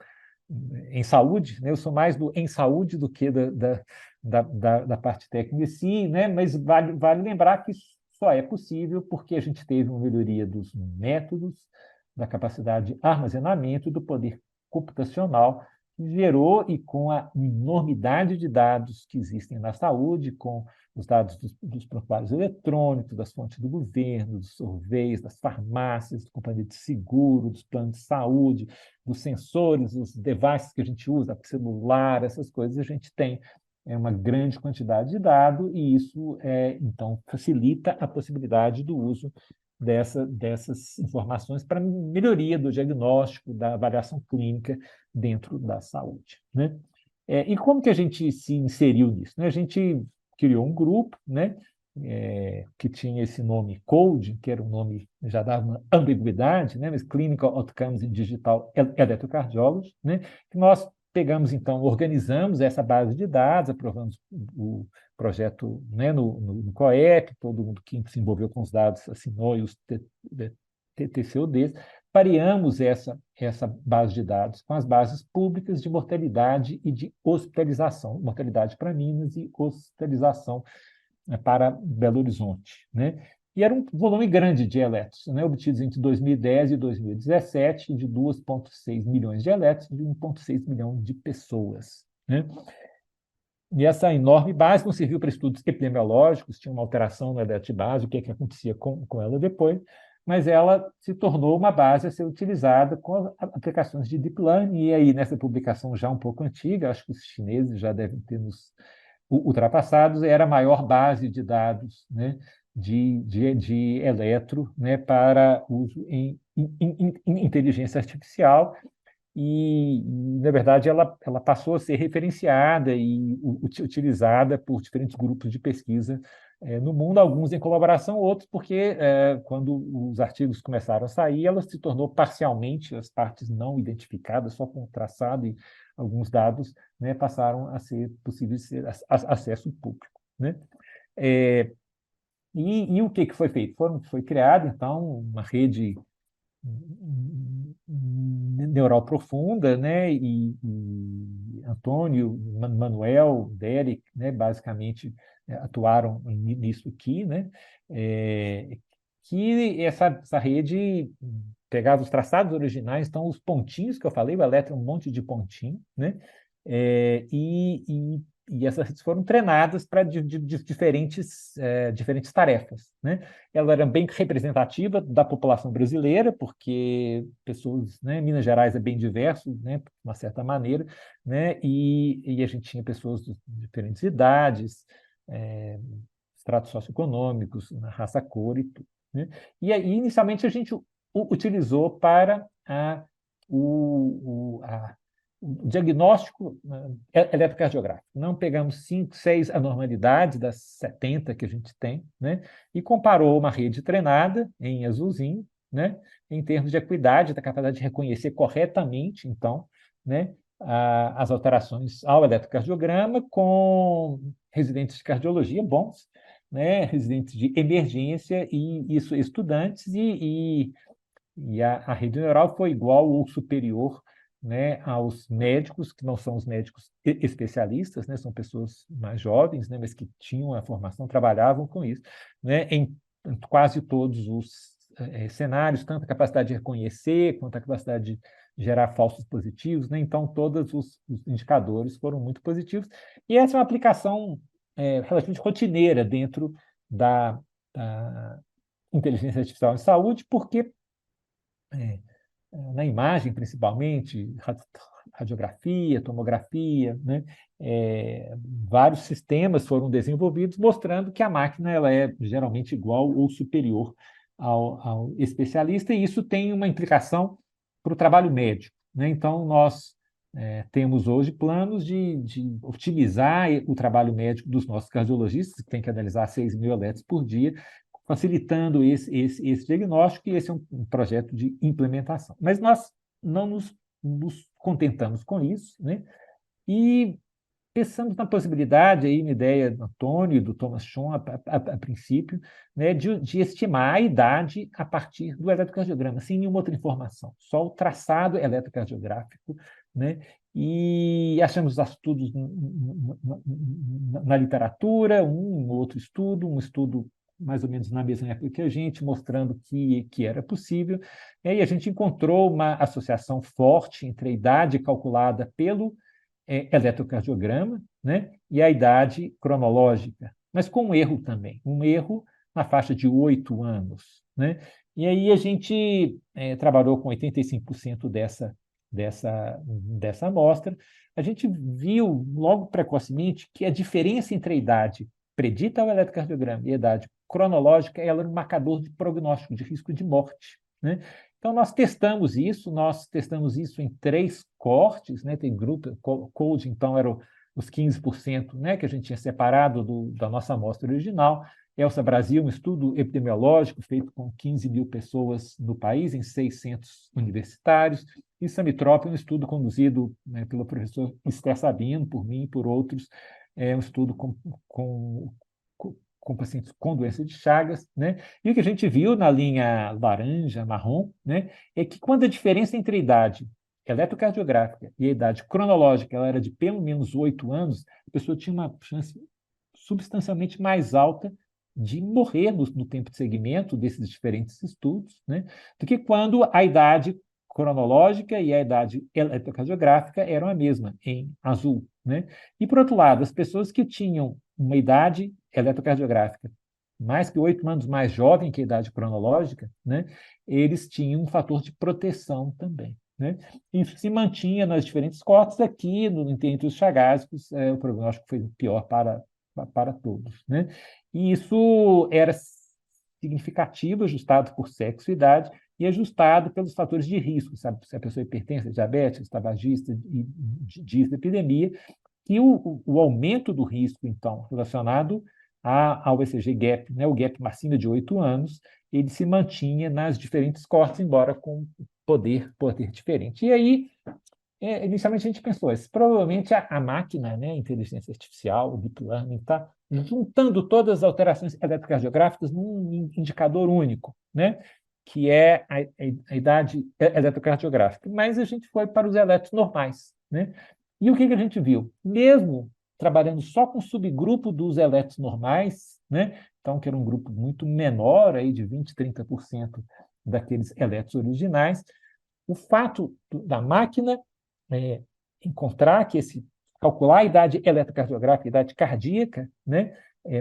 em saúde, né? Eu sou mais do em saúde do que da parte técnica em si, né? Mas vale lembrar que isso só é possível porque a gente teve uma melhoria dos métodos, da capacidade de armazenamento, do poder computacional, que gerou, e com a enormidade de dados que existem na saúde, com os dados dos prontuários eletrônicos, das fontes do governo, dos surveys, das farmácias, da companhia de seguro, dos planos de saúde, dos sensores, os devices que a gente usa, celular, essas coisas, a gente tem uma grande quantidade de dado, e isso, então, facilita a possibilidade do uso dessas informações para melhoria do diagnóstico, da avaliação clínica dentro da saúde, né? E como que a gente se inseriu nisso, né? A gente criou um grupo, né, que tinha esse nome CODE, que era um nome que já dava uma ambiguidade, né, mas Clinical Outcomes in Digital Electrocardiology, né, que nós pegamos, então, organizamos essa base de dados, aprovamos o projeto, né, no COEP, todo mundo que se envolveu com os dados assinou, e os TCODs, pareamos essa base de dados com as bases públicas de mortalidade e de hospitalização, mortalidade para Minas e hospitalização, né, para Belo Horizonte, né? E era um volume grande de eletros, né, obtidos entre 2010 e 2017, de 2,6 milhões de eletros, de 1,6 milhão de pessoas, né? E essa enorme base não serviu para estudos epidemiológicos, tinha uma alteração no eletro de base, o que acontecia com ela depois, mas ela se tornou uma base a ser utilizada com aplicações de deep learning, e aí nessa publicação já um pouco antiga, acho que os chineses já devem ter nos ultrapassados, era a maior base de dados, né, de eletro, né, para uso em inteligência artificial, e, na verdade, ela passou a ser referenciada e utilizada por diferentes grupos de pesquisa no mundo, alguns em colaboração, outros porque, quando os artigos começaram a sair, ela se tornou parcialmente, as partes não identificadas, só com traçado, e alguns dados, né, passaram a ser possíveis de ser acesso público, né? E o que foi feito? Foi criada, então, uma rede neural profunda, né? E Antônio, Manuel, Derek, né? Basicamente atuaram nisso aqui, né? Que essa rede pegava os traçados originais, então os pontinhos que eu falei, o elétron é um monte de pontinho, né? E essas redes foram treinadas para diferentes tarefas, né? Ela era bem representativa da população brasileira, porque pessoas, né, Minas Gerais é bem diverso, né, de uma certa maneira, né? E a gente tinha pessoas de diferentes idades, estratos socioeconômicos, raça, cor e tudo, né? E aí, inicialmente, a gente utilizou para o diagnóstico eletrocardiográfico. Não pegamos 5, 6 anormalidades das 70 que a gente tem, né? E comparou uma rede treinada em azulzinho, né, em termos de acuidade, da capacidade de reconhecer corretamente, então, né, as alterações ao eletrocardiograma, com residentes de cardiologia bons, né, residentes de emergência e isso, estudantes, e a rede neural foi igual ou superior, né, aos médicos, que não são os médicos especialistas, né, são pessoas mais jovens, né, mas que tinham a formação, trabalhavam com isso, né, em quase todos os cenários, tanto a capacidade de reconhecer, quanto a capacidade de gerar falsos positivos, né, então todos os indicadores foram muito positivos, e essa é uma aplicação relativamente rotineira dentro da inteligência artificial em saúde, porque na imagem, principalmente, radiografia, tomografia, né? Vários sistemas foram desenvolvidos mostrando que a máquina ela é geralmente igual ou superior ao especialista, e isso tem uma implicação para o trabalho médico, né? Então, nós temos hoje planos de otimizar o trabalho médico dos nossos cardiologistas, que têm que analisar 6.000 eletros por dia, facilitando esse diagnóstico, e esse é um projeto de implementação. Mas nós não nos contentamos com isso, né? E pensamos na possibilidade, aí, uma ideia do Antônio e do Thomas Schoen, a princípio, né, de estimar a idade a partir do eletrocardiograma, sem nenhuma outra informação, só o traçado eletrocardiográfico, né? E achamos estudos na literatura, um outro estudo, um estudo mais ou menos na mesma época que a gente, mostrando que era possível. E aí a gente encontrou uma associação forte entre a idade calculada pelo eletrocardiograma, né, e a idade cronológica, mas com um erro também, um erro na faixa de 8 anos. Né? E aí a gente trabalhou com 85% dessa amostra. A gente viu logo precocemente que a diferença entre a idade predita ao eletrocardiograma e a idade cronológica ela era um marcador de prognóstico de risco de morte. Né? Então, nós testamos isso em 3 cortes, né? Tem grupo, code, então, eram os 15%, né, que a gente tinha separado da nossa amostra original. ELSA Brasil, um estudo epidemiológico feito com 15 mil pessoas no país, em 600 universitários. E Samitrópio, um estudo conduzido, né, pelo professor Esther Sabino, por mim e por outros, um estudo com pacientes com doença de Chagas, né? E o que a gente viu na linha laranja, marrom, né, é que quando a diferença entre a idade eletrocardiográfica e a idade cronológica ela era de pelo menos 8 anos, a pessoa tinha uma chance substancialmente mais alta de morrer no tempo de segmento desses diferentes estudos, né, do que quando a idade cronológica e a idade eletrocardiográfica eram a mesma, em azul. Né? E, por outro lado, as pessoas que tinham uma idade eletrocardiográfica mais que 8 anos mais jovem que a idade cronológica, né, eles tinham um fator de proteção também. Né? Isso se mantinha nas diferentes cotas. Aqui, entre os chagásicos, o prognóstico foi pior para todos. Né? E isso era significativo, ajustado por sexo e idade, e ajustado pelos fatores de risco, sabe? Se a pessoa é hipertensa, diabética, tabagista e dislipidemia, e o aumento do risco, então, relacionado ao ECG gap, né, o gap acima de 8 anos, ele se mantinha nas diferentes cortes, embora com poder diferente. E aí, inicialmente a gente pensou, provavelmente a máquina, né, a inteligência artificial, o deep learning, está juntando todas as alterações eletrocardiográficas num indicador único, né, que é a idade eletrocardiográfica. Mas a gente foi para os eletros normais. Né? E o que a gente viu? Mesmo trabalhando só com o subgrupo dos eletros normais, né? Então, que era um grupo muito menor, aí, de 20%, 30% daqueles eletros originais, o fato da máquina encontrar que calcular a idade eletrocardiográfica, a idade cardíaca, né,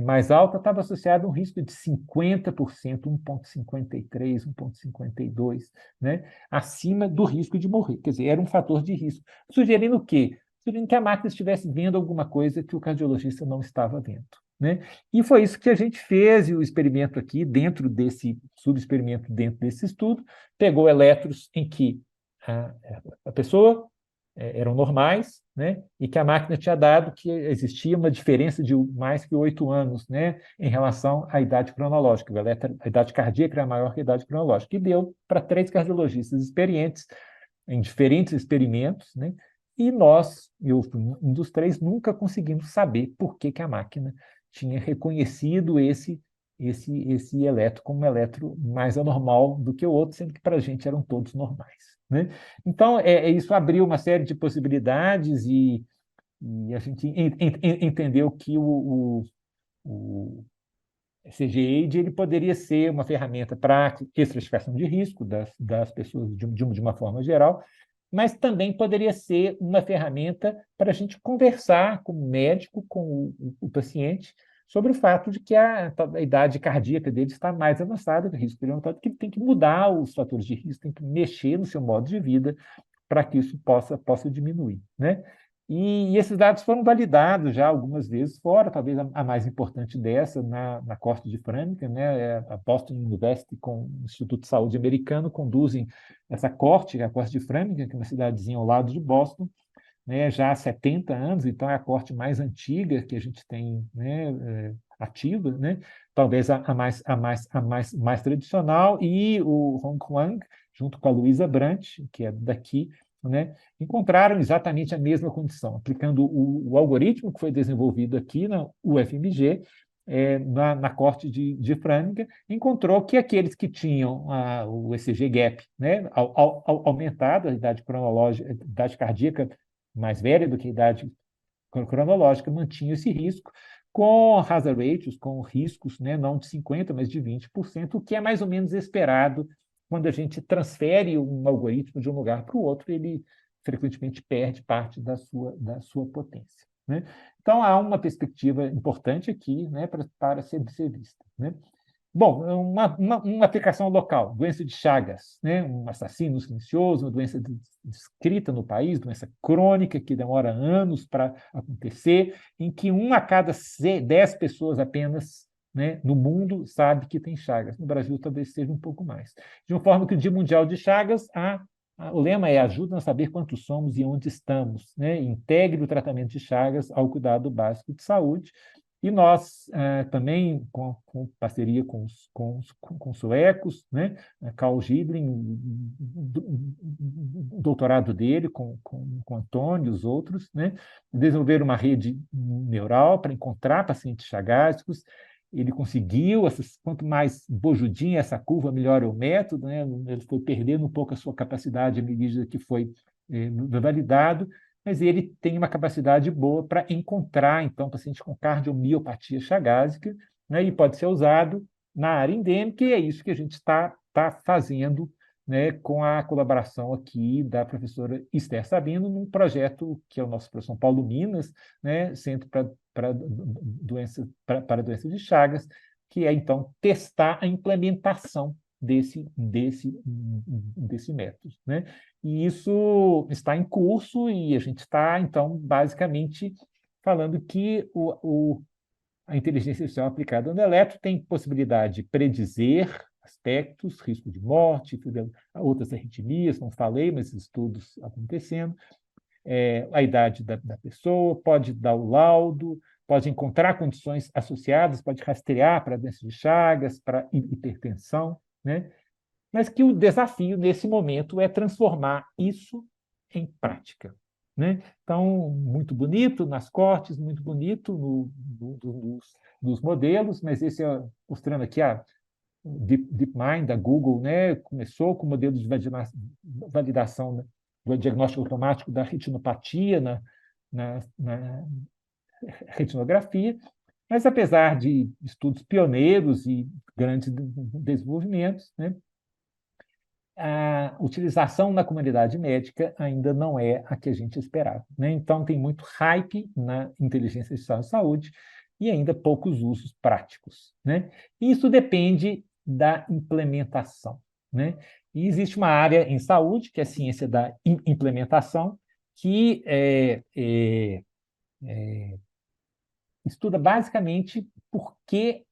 mais alta, estava associado a um risco de 50%, 1,53, 1,52, né, acima do risco de morrer. Quer dizer, era um fator de risco. Sugerindo o quê? Sugerindo que a máquina estivesse vendo alguma coisa que o cardiologista não estava vendo. Né? E foi isso que a gente fez, e o experimento aqui, dentro desse subexperimento, dentro desse estudo, pegou eletros em que a pessoa eram normais, né? E que a máquina tinha dado que existia uma diferença de mais que 8 anos, né? Em relação à idade cronológica. A idade cardíaca era maior que a idade cronológica. E deu para 3 cardiologistas experientes em diferentes experimentos, né? E eu fui um dos 3, nunca conseguimos saber por que a máquina tinha reconhecido esse eletro como um eletro mais anormal do que o outro, sendo que para a gente eram todos normais. Né? Então, isso abriu uma série de possibilidades e a gente entendeu que o CGAID ele poderia ser uma ferramenta para estratificação de risco das pessoas de uma forma geral, mas também poderia ser uma ferramenta para a gente conversar com o médico, com o paciente, sobre o fato de que a idade cardíaca dele está mais avançada, que o risco dele é que ele tem que mudar os fatores de risco, tem que mexer no seu modo de vida para que isso possa diminuir. Né? E esses dados foram validados já algumas vezes fora, talvez a mais importante dessa, na corte de Framingham, né? A Boston University com o Instituto de Saúde americano conduzem essa corte, a corte de Framingham, que é uma cidadezinha ao lado de Boston, né, já há 70 anos, então é a corte mais antiga que a gente tem, né, ativa, né, talvez a mais tradicional, e o Hong Kong, junto com a Luísa Brant, que é daqui, né, encontraram exatamente a mesma condição, aplicando o algoritmo que foi desenvolvido aqui na UFMG, na corte de Framingham, encontrou que aqueles que tinham o ECG gap, né, aumentado, a idade cronológica, a idade cardíaca mais velha do que a idade cronológica, mantinha esse risco, com hazard ratios, com riscos, né, não de 50%, mas de 20%, o que é mais ou menos esperado quando a gente transfere um algoritmo de um lugar para o outro, ele frequentemente perde parte da sua potência, né? Então, há uma perspectiva importante aqui, né, para ser vista, né? Bom, uma aplicação local, doença de Chagas, né? Um assassino silencioso, uma doença descrita no país, doença crônica que demora anos para acontecer, em que 1 a cada 10 pessoas apenas, né, no mundo sabe que tem Chagas. No Brasil talvez seja um pouco mais. De uma forma que o Dia Mundial de Chagas, o lema é ajuda a saber quantos somos e onde estamos, né? Integre o tratamento de Chagas ao cuidado básico de saúde. E nós também, com parceria com os suecos, né? Carl Gidlin, o doutorado dele, com Antônio e os outros, né? Desenvolveram uma rede neural para encontrar pacientes chagásicos. Ele conseguiu, quanto mais bojudinha essa curva, melhor é o método, né? Ele foi perdendo um pouco a sua capacidade à medida que foi validado, mas ele tem uma capacidade boa para encontrar, então, pacientes com cardiomiopatia chagásica, né, e pode ser usado na área endêmica, e é isso que a gente está fazendo, né, com a colaboração aqui da professora Esther Sabino, num projeto que é o nosso São Paulo Minas, né, Centro para doença de Chagas, que é, então, testar a implementação desse método, né? E isso está em curso e a gente está, então, basicamente falando que a inteligência artificial aplicada no eletro tem possibilidade de predizer aspectos, risco de morte, outras arritmias, não falei, mas estudos acontecendo, a idade da pessoa, pode dar o laudo, pode encontrar condições associadas, pode rastrear para doença de Chagas, para hipertensão, né? Mas que o desafio, nesse momento, é transformar isso em prática, né? Então, muito bonito nas cortes, muito bonito nos modelos, mas esse mostrando aqui a DeepMind, da Google, né? Começou com modelos de validação, né, do diagnóstico automático da retinopatia na retinografia, mas apesar de estudos pioneiros e grandes desenvolvimentos, né, a utilização na comunidade médica ainda não é a que a gente esperava, né? Então, tem muito hype na inteligência artificial de saúde e ainda poucos usos práticos, né? E isso depende da implementação, né? E existe uma área em saúde, que é a ciência da implementação, que estuda basicamente por que,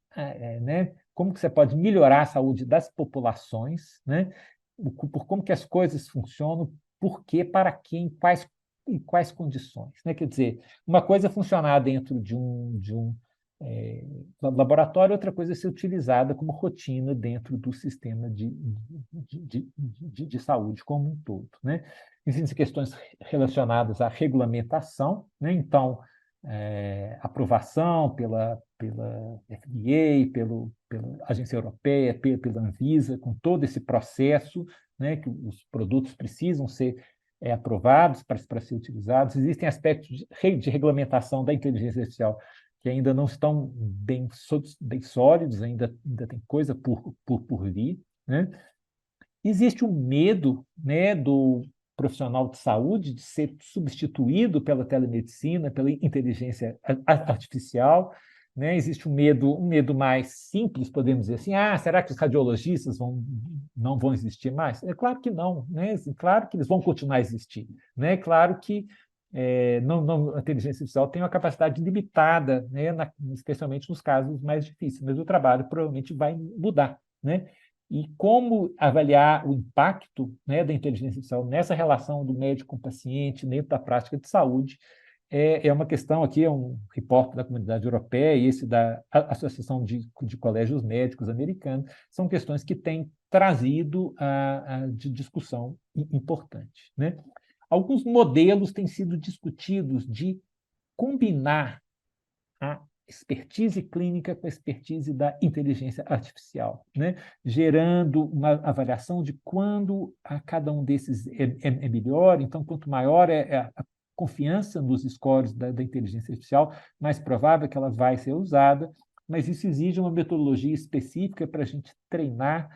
né, como que você pode melhorar a saúde das populações, né? Por como que as coisas funcionam, por quê, para quem, em quais condições, né? Quer dizer, uma coisa é funcionar dentro de um laboratório, outra coisa é ser utilizada como rotina dentro do sistema de saúde como um todo, né? Existem questões relacionadas à regulamentação, né? Então, aprovação pela FDA, pela Agência Europeia, pela Anvisa, com todo esse processo, né, que os produtos precisam ser aprovados para ser utilizados. Existem aspectos de regulamentação da inteligência artificial que ainda não estão bem sólidos, ainda tem coisa por vir, né? Existe um medo, né, do profissional de saúde de ser substituído pela telemedicina, pela inteligência artificial, né? Existe um medo mais simples, podemos dizer assim, será que os radiologistas não vão existir mais? É claro que não, né? Claro que eles vão continuar a existir, né? Claro que a inteligência artificial tem uma capacidade limitada, né? Especialmente nos casos mais difíceis, mas o trabalho provavelmente vai mudar, né? E como avaliar o impacto, né, da inteligência artificial nessa relação do médico com o paciente, dentro da prática de saúde, é uma questão, aqui é um repórter da Comunidade Europeia e esse da Associação de Colégios Médicos Americanos, são questões que têm trazido de discussão importante, né? alguns modelos têm sido discutidos de combinar a expertise clínica com a expertise da inteligência artificial, né? Gerando uma avaliação de quando a cada um desses é melhor. Então, quanto maior é a confiança nos scores da inteligência artificial, mais provável que ela vai ser usada, mas isso exige uma metodologia específica para a gente treinar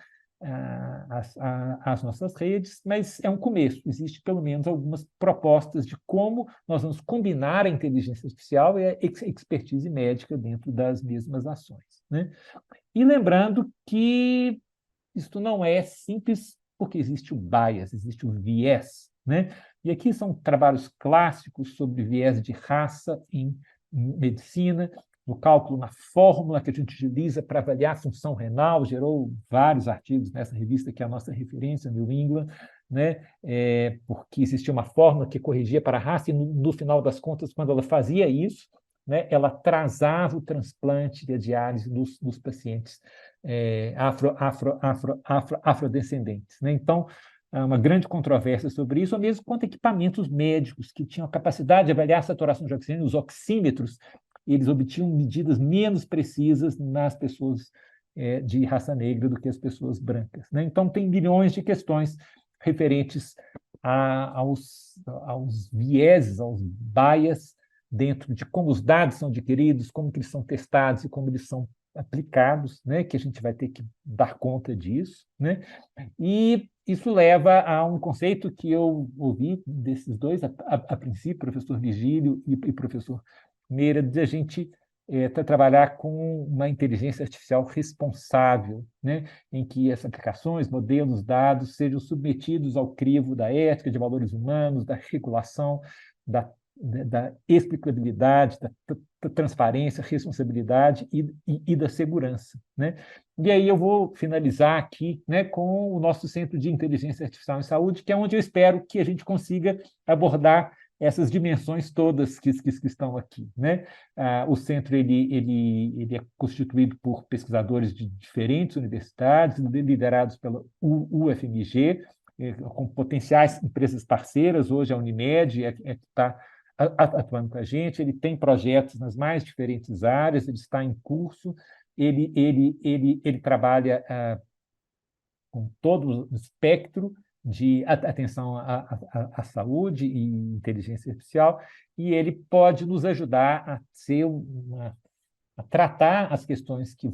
as nossas redes, mas é um começo. Existe pelo menos algumas propostas de como nós vamos combinar a inteligência artificial e a expertise médica dentro das mesmas ações, né? E lembrando que isto não é simples, porque existe o bias, existe o viés, né? E aqui são trabalhos clássicos sobre viés de raça em medicina, no cálculo, na fórmula que a gente utiliza para avaliar a função renal, gerou vários artigos nessa revista, que é a nossa referência, New England, né? Porque existia uma fórmula que corrigia para a raça, e no final das contas, quando ela fazia isso, né, ela atrasava o transplante e a diálise dos pacientes afrodescendentes, né? Então, há uma grande controvérsia sobre isso, ou mesmo quanto a equipamentos médicos que tinham a capacidade de avaliar a saturação de oxigênio, os oxímetros, eles obtinham medidas menos precisas nas pessoas de raça negra do que as pessoas brancas, né? Então, tem milhões de questões referentes aos vieses, aos bias, dentro de como os dados são adquiridos, como que eles são testados e como eles são aplicados, né? Que a gente vai ter que dar conta disso, né? E isso leva a um conceito que eu ouvi desses dois, a princípio, professor Virgílio e professor Meira, de a gente trabalhar com uma inteligência artificial responsável, né? Em que essas aplicações, modelos, dados sejam submetidos ao crivo da ética, de valores humanos, da regulação, da explicabilidade, da transparência, responsabilidade e da segurança, né? E aí eu vou finalizar aqui, né, com o nosso Centro de Inteligência Artificial em Saúde, que é onde eu espero que a gente consiga abordar essas dimensões todas que estão aqui, né? O centro ele é constituído por pesquisadores de diferentes universidades, liderados pela UFMG, com potenciais empresas parceiras. Hoje a Unimed que está atuando com a gente. Ele tem projetos nas mais diferentes áreas, ele está em curso, ele trabalha com todo o espectro de atenção à saúde e inteligência artificial, e ele pode nos ajudar a tratar as questões que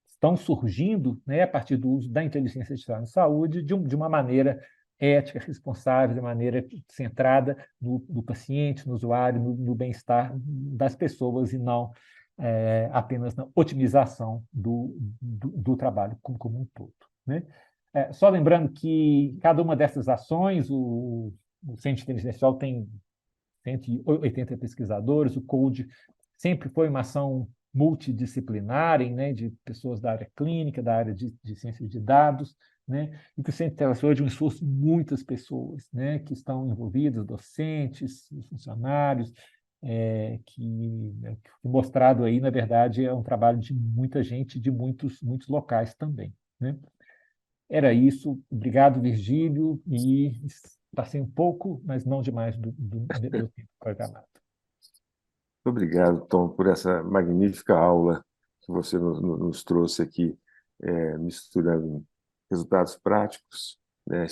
estão surgindo, né, a partir do uso da inteligência artificial na saúde de uma maneira ética, responsável, de maneira centrada no paciente, no usuário, no bem-estar das pessoas, e não apenas na otimização do trabalho como um todo, né? Só lembrando que cada uma dessas ações, o Centro de Inteligência Artificial tem 180 pesquisadores, o CODE sempre foi uma ação multidisciplinar, né, de pessoas da área clínica, da área de ciência de dados, né, e que o Centro de Inteligência é de um esforço de muitas pessoas, né, que estão envolvidas, docentes, funcionários, que mostrado aí, na verdade, é um trabalho de muita gente, de muitos locais também, né? Era isso. Obrigado, Virgílio, e passei um pouco, mas não demais do meu tempo programado. Muito obrigado, Tom, por essa magnífica aula que você nos trouxe aqui, misturando resultados práticos, né,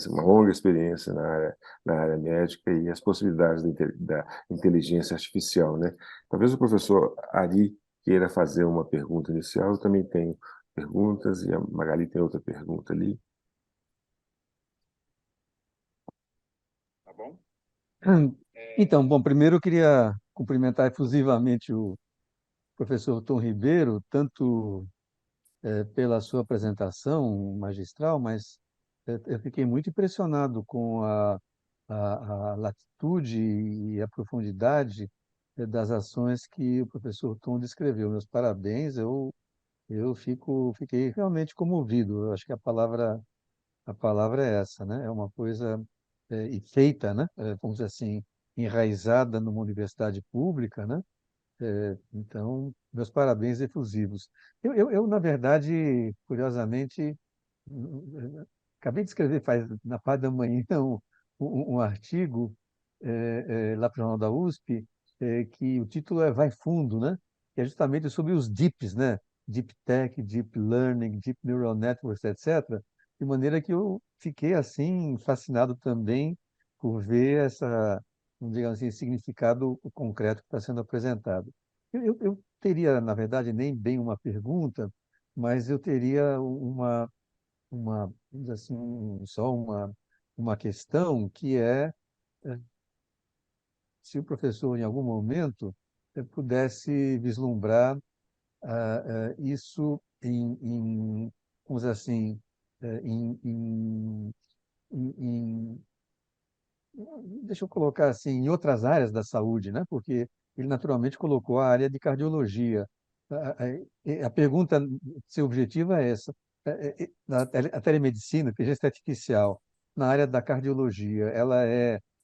uma longa experiência na área médica e as possibilidades da inteligência artificial, né? Talvez o professor Ari queira fazer uma pergunta inicial. Eu também tenho perguntas, e a Magali tem outra pergunta ali. Tá bom? Então, bom, primeiro eu queria cumprimentar efusivamente o professor Tom Ribeiro, tanto pela sua apresentação magistral, mas eu fiquei muito impressionado com a latitude e a profundidade das ações que o professor Tom descreveu. Meus parabéns, eu fiquei realmente comovido. Eu acho que a palavra é essa, né? É uma coisa e feita, né? Vamos dizer assim, enraizada numa universidade pública, né? Então, meus parabéns efusivos. Na verdade, curiosamente, acabei de escrever faz na parte da manhã um artigo lá para o Jornal da USP, que o título é Vai Fundo, né? Que é justamente sobre os DEEPs, né? Deep Tech, Deep Learning, Deep Neural Networks, etc. De maneira que eu fiquei assim fascinado também por ver vamos dizer assim, significado concreto que está sendo apresentado. Eu teria, na verdade, nem bem uma pergunta, mas eu teria vamos dizer assim, só uma questão que eh, se o professor, em algum momento, pudesse vislumbrar isso vamos dizer assim, eh, em, em, em, deixa eu colocar assim, em outras áreas da saúde, né? Porque ele naturalmente colocou a área de cardiologia. A pergunta, seu objetivo é essa. A telemedicina, inteligência artificial, na área da cardiologia, ela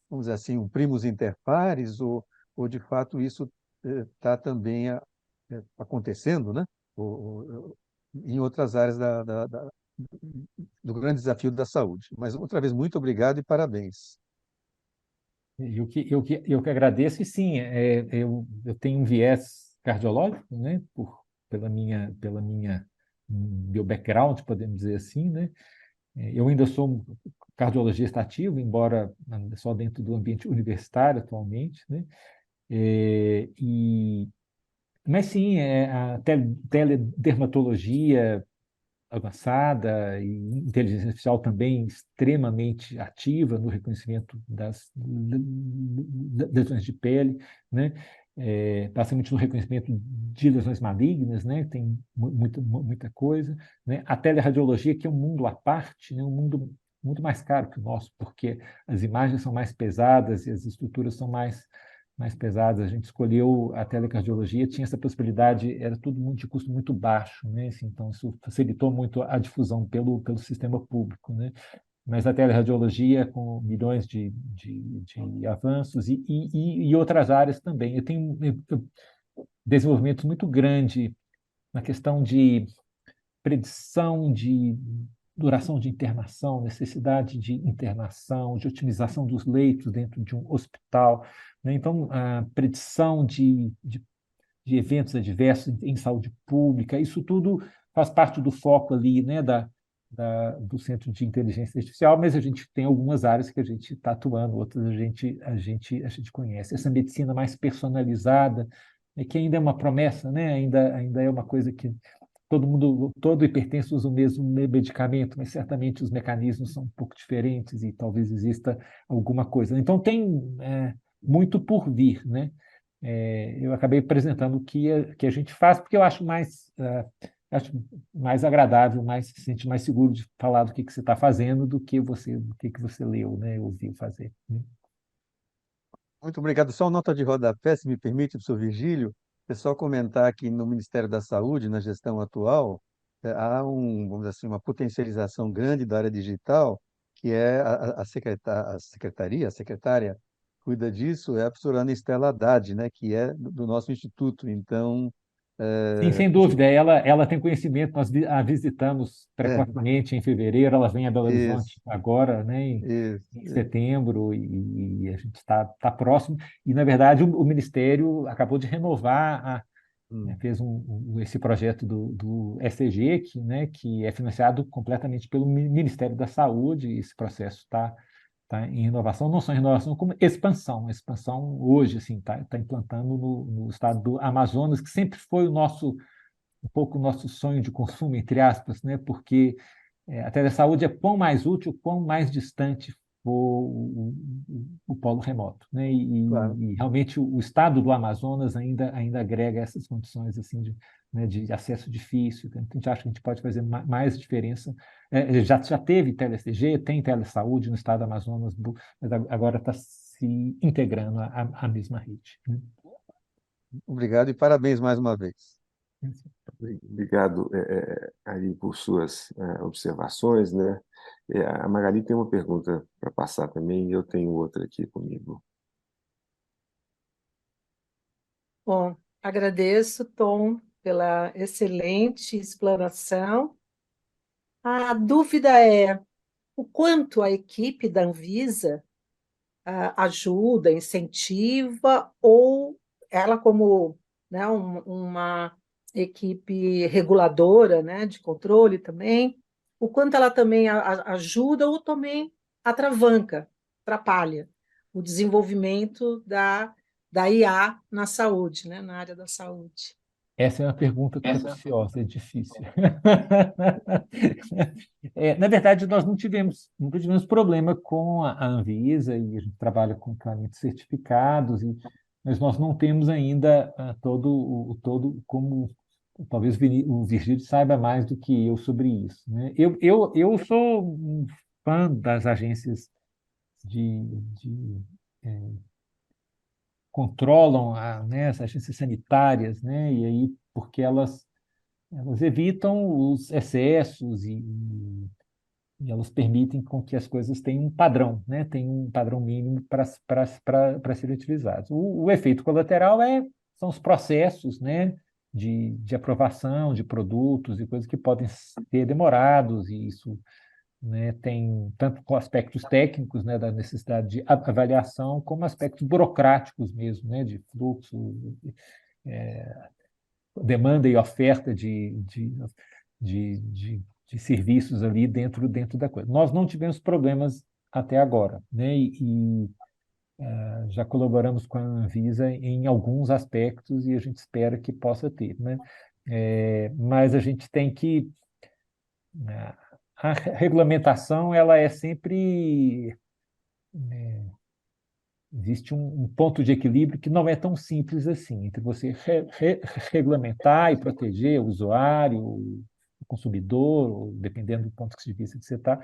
vamos dizer assim, um primus inter pares, ou de fato isso está também acontecendo, né? Em outras áreas do grande desafio da saúde. Mas, outra vez, muito obrigado e parabéns. Eu que agradeço, e sim, eu tenho um viés cardiológico, né, pela minha meu background, podemos dizer assim, né? Eu ainda sou um cardiologista ativo, embora só dentro do ambiente universitário atualmente, né? É, e, mas sim, a teledermatologia avançada e inteligência artificial também extremamente ativa no reconhecimento das lesões de pele, né? Basicamente no reconhecimento de lesões malignas, né? Tem muita coisa, né? A teleradiologia, que é um mundo à parte, né? Um mundo muito mais caro que o nosso, porque as imagens são mais pesadas e as estruturas são mais pesadas. A gente escolheu a telecardiologia, tinha essa possibilidade, era tudo muito de custo muito baixo, né? Assim, então, isso facilitou muito a difusão pelo sistema público, né? Mas a teleradiologia, com milhões de avanços e outras áreas também. Eu tenho desenvolvimento muito grande na questão de predição de duração de internação, necessidade de internação, de otimização dos leitos dentro de um hospital, né? Então, a predição de eventos adversos em saúde pública, isso tudo faz parte do foco ali, né, do Centro de Inteligência Artificial, mas a gente tem algumas áreas que a gente está atuando, outras a gente conhece. Essa medicina mais personalizada, que ainda é uma promessa, né? Ainda é uma coisa que todo hipertenso usa o mesmo medicamento, mas certamente os mecanismos são um pouco diferentes e talvez exista alguma coisa. Então, tem muito por vir, né? Eu acabei apresentando que a gente faz, porque eu acho mais agradável, se sente mais seguro de falar do que você está fazendo do que você leu, né? Ouviu fazer, né? Muito obrigado. Só uma nota de rodapé, se me permite, professor Virgílio, é só comentar que no Ministério da Saúde, na gestão atual, há vamos dizer assim, uma potencialização grande da área digital, que é a secretária que cuida disso, é a professora Ana Estela Haddad, né, que é do nosso instituto. Então, Sim, sem dúvida. Ela tem conhecimento. Nós a visitamos é, precocemente em fevereiro. Ela vem a Belo isso, Horizonte agora, né, isso, em setembro, e a gente está próximo. E, na verdade, o Ministério acabou de renovar, hum, fez esse projeto do SCG, que é financiado completamente pelo Ministério da Saúde. E esse processo está em renovação, não só em renovação, como expansão. Expansão hoje, assim, está implantando no estado do Amazonas, que sempre foi um pouco o nosso sonho de consumo, entre aspas, né? Porque a telesaúde é quão mais útil, quão mais distante for o polo remoto, né? claro. E realmente o estado do Amazonas ainda agrega essas condições assim né, de acesso difícil. Então, a gente acha que a gente pode fazer mais diferença. Já teve TeleCG, tem telesaúde no estado do Amazonas, mas agora está se integrando à mesma rede, né? Obrigado e parabéns mais uma vez. Obrigado aí por suas observações, né? A Magali tem uma pergunta para passar também, e eu tenho outra aqui comigo. Bom, agradeço, Tom, pela excelente explanação. A dúvida é o quanto a equipe da Anvisa ajuda, incentiva, ou ela como, né, uma equipe reguladora, né, de controle também, o quanto ela também ajuda ou também atravanca, atrapalha o desenvolvimento da IA na saúde, né, na área da saúde. Essa é uma pergunta capciosa, é difícil. Na verdade, nós nunca tivemos problema com a Anvisa, e a gente trabalha com equipamentos certificados, mas nós não temos ainda todo como talvez o Virgílio saiba mais do que eu sobre isso, né? Eu sou um fã das agências de controlam né, as agências sanitárias, né? E aí porque elas evitam os excessos e elas permitem com que as coisas tenham um padrão, né? Tem um padrão mínimo para serem utilizados. O efeito colateral são os processos, né? De aprovação de produtos e coisas que podem ser demorados, e isso, né, tem tanto com aspectos técnicos, né, da necessidade de avaliação, como aspectos burocráticos mesmo, né, de fluxo, demanda e oferta de serviços ali dentro da coisa. Nós não tivemos problemas até agora, né, já colaboramos com a Anvisa em alguns aspectos e a gente espera que possa ter, né? Mas a gente tem que a regulamentação ela é sempre existe um ponto de equilíbrio que não é tão simples assim, entre você regulamentar e proteger o usuário, o consumidor, dependendo do ponto de vista que você está,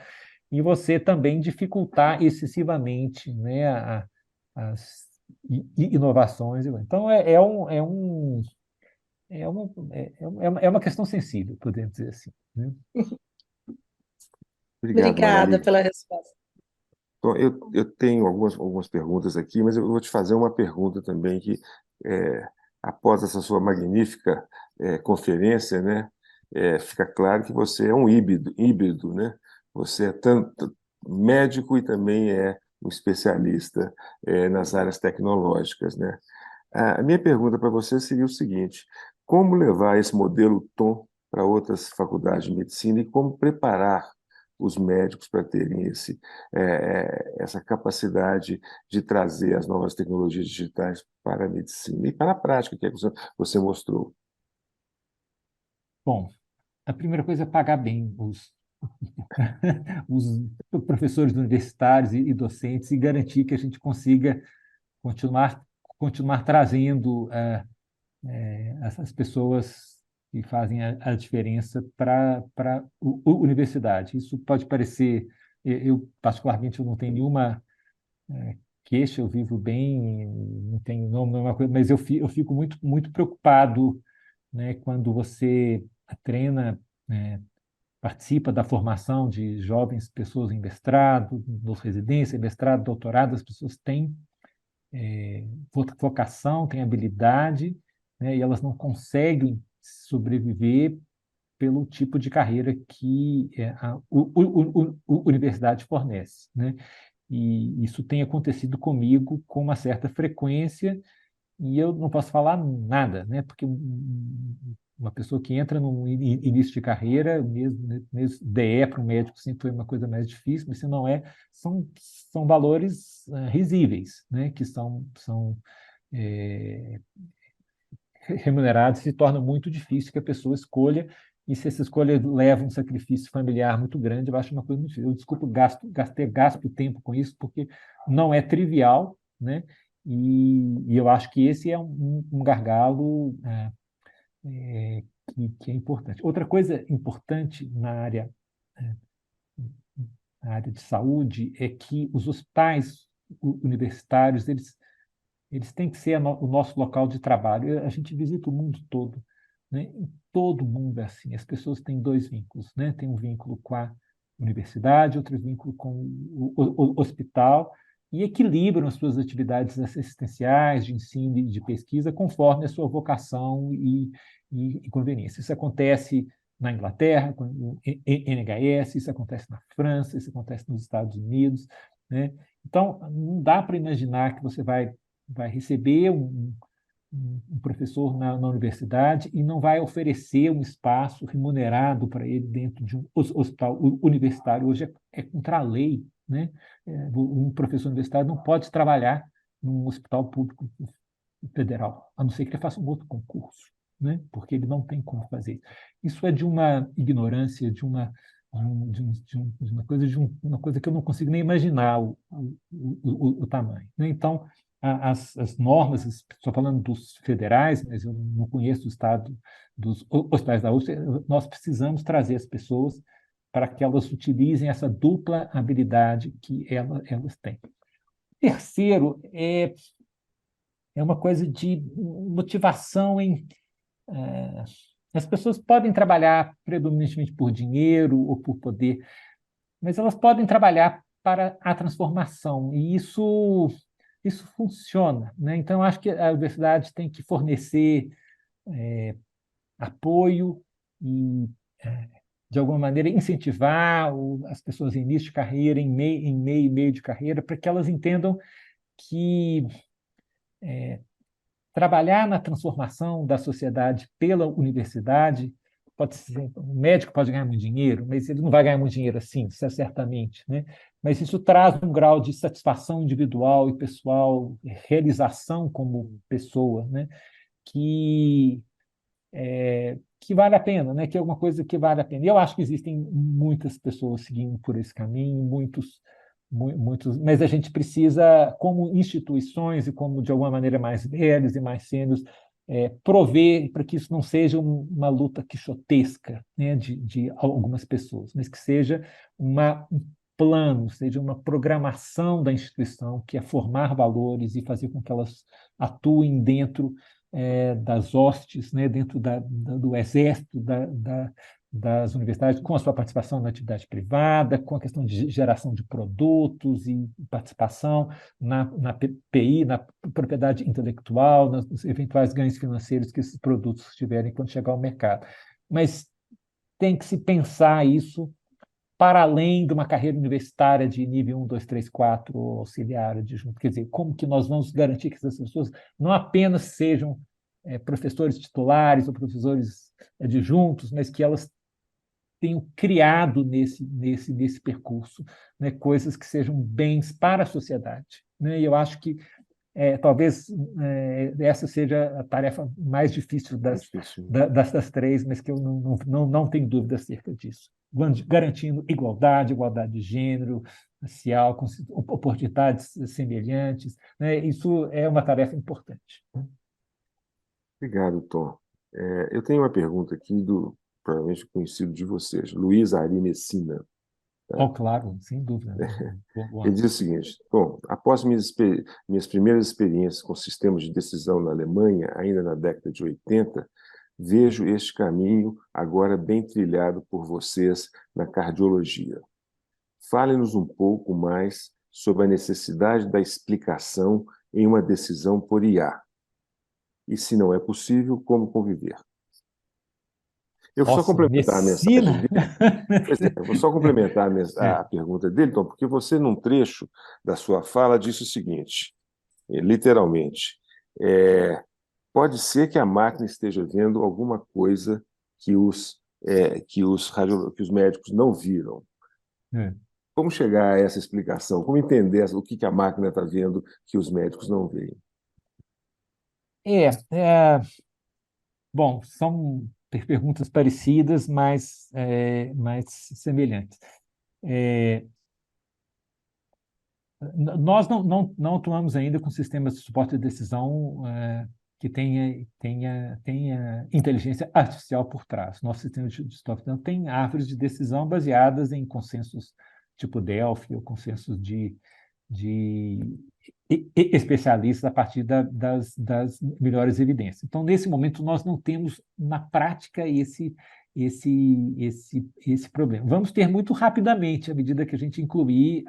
e você também dificultar excessivamente, né, as inovações. Então, é uma questão sensível, podemos dizer assim, né? Obrigado, Obrigada Magali. pela resposta. Então, eu tenho algumas perguntas aqui, mas eu vou te fazer uma pergunta também que, após essa sua magnífica conferência, né, fica claro que você é um híbrido, né? Você é tanto médico e também é um especialista nas áreas tecnológicas, né? A minha pergunta para você seria o seguinte: como levar esse modelo TOM para outras faculdades de medicina e como preparar os médicos para terem essa capacidade de trazer as novas tecnologias digitais para a medicina e para a prática, que é que você mostrou? Bom, a primeira coisa é pagar bem os professores universitários e docentes e garantir que a gente consiga continuar trazendo essas pessoas que fazem a diferença para a universidade. Isso pode parecer, eu particularmente eu não tenho nenhuma queixa, eu vivo bem, não tenho não é uma coisa, mas eu fico muito preocupado, né, quando você treina, participa da formação de jovens pessoas em mestrado, residência, mestrado, doutorado, as pessoas têm vocação, têm habilidade, né, e elas não conseguem sobreviver pelo tipo de carreira que a universidade fornece, né? E isso tem acontecido comigo com uma certa frequência, e eu não posso falar nada, né? Porque uma pessoa que entra no início de carreira, mesmo DE para um médico sempre foi uma coisa mais difícil, mas se não é, são valores risíveis, né? Que são remunerados, se torna muito difícil que a pessoa escolha, e se essa escolha leva um sacrifício familiar muito grande, eu acho uma coisa muito difícil. Eu desculpo ter gasto tempo com isso, porque não é trivial, né? E eu acho que esse é um gargalo que é importante. Outra coisa importante é, na área de saúde é que os hospitais universitários eles têm que ser o nosso local de trabalho. A gente visita o mundo todo, né? E todo mundo é assim. As pessoas têm dois vínculos, né? Tem um vínculo com a universidade, outro vínculo com o hospital, e equilibram as suas atividades assistenciais, de ensino e de pesquisa, conforme a sua vocação e conveniência. Isso acontece na Inglaterra, com o NHS, isso acontece na França, isso acontece nos Estados Unidos, né? Então, não dá para imaginar que você vai receber um professor na universidade e não vai oferecer um espaço remunerado para ele dentro de um hospital universitário. Hoje é contra a lei, né? Um professor universitário não pode trabalhar num hospital público federal, a não ser que ele faça um outro concurso, né? Porque ele não tem como fazer. Isso é de uma ignorância, uma coisa que eu não consigo nem imaginar o tamanho, né? Então, as normas, estou falando dos federais, mas eu não conheço o estado dos hospitais da USP, nós precisamos trazer as pessoas para que elas utilizem essa dupla habilidade que elas têm. Terceiro, é uma coisa de motivação as pessoas podem trabalhar predominantemente por dinheiro ou por poder, mas elas podem trabalhar para a transformação, e isso funciona, né? Então, eu acho que a universidade tem que fornecer apoio e, de alguma maneira, incentivar as pessoas em início de carreira, em meio de carreira, para que elas entendam que trabalhar na transformação da sociedade pela universidade pode ser, o médico pode ganhar muito dinheiro, mas ele não vai ganhar muito dinheiro assim, certamente, né? Mas isso traz um grau de satisfação individual e pessoal, realização como pessoa, né? Que que vale a pena, né? Que é uma coisa que vale a pena. E eu acho que existem muitas pessoas seguindo por esse caminho, muitos, mas a gente precisa, como instituições e como de alguma maneira mais velhos e mais sênios, prover para que isso não seja uma luta quixotesca, né, de algumas pessoas, mas que seja um plano, seja uma programação da instituição, que é formar valores e fazer com que elas atuem dentro das hostes, né, dentro do exército das universidades, com a sua participação na atividade privada, com a questão de geração de produtos e participação na PI, na propriedade intelectual, nos eventuais ganhos financeiros que esses produtos tiverem quando chegar ao mercado. Mas tem que se pensar isso para além de uma carreira universitária de nível 1, 2, 3, 4, auxiliar, adjunto. Quer dizer, como que nós vamos garantir que essas pessoas não apenas sejam professores titulares ou professores adjuntos, mas que elas tenham criado nesse percurso, né, coisas que sejam bens para a sociedade, né? E eu acho que talvez essa seja a tarefa mais difícil das três, mas que eu não tenho dúvida acerca disso. Garantindo igualdade de gênero, racial, com oportunidades semelhantes, né? Isso é uma tarefa importante. Obrigado, Tom. Eu tenho uma pergunta aqui do provavelmente conhecido de vocês, Luiz Ari Messina. Oh, claro, sem dúvida. Ele diz o seguinte: bom, após minhas primeiras experiências com sistemas de decisão na Alemanha, ainda na década de 80, vejo este caminho agora bem trilhado por vocês na cardiologia. Fale-nos um pouco mais sobre a necessidade da explicação em uma decisão por IA. E, se não é possível, como conviver? Eu vou só complementar a mensagem dele. Eu vou só complementar a pergunta dele, Tom, porque você, num trecho da sua fala, disse o seguinte, literalmente, pode ser que a máquina esteja vendo alguma coisa que os médicos não viram. Como chegar a essa explicação? Como entender o que a máquina está vendo que os médicos não veem? Bom, são perguntas parecidas, mas mais semelhantes. Nós não atuamos ainda com sistemas de suporte de decisão que tenha inteligência artificial por trás. Nosso sistema de suporte de decisão tem árvores de decisão baseadas em consensos tipo Delphi ou consensos de especialistas a partir das melhores evidências. Então, nesse momento, nós não temos na prática esse problema. Vamos ter muito rapidamente, à medida que a gente incluir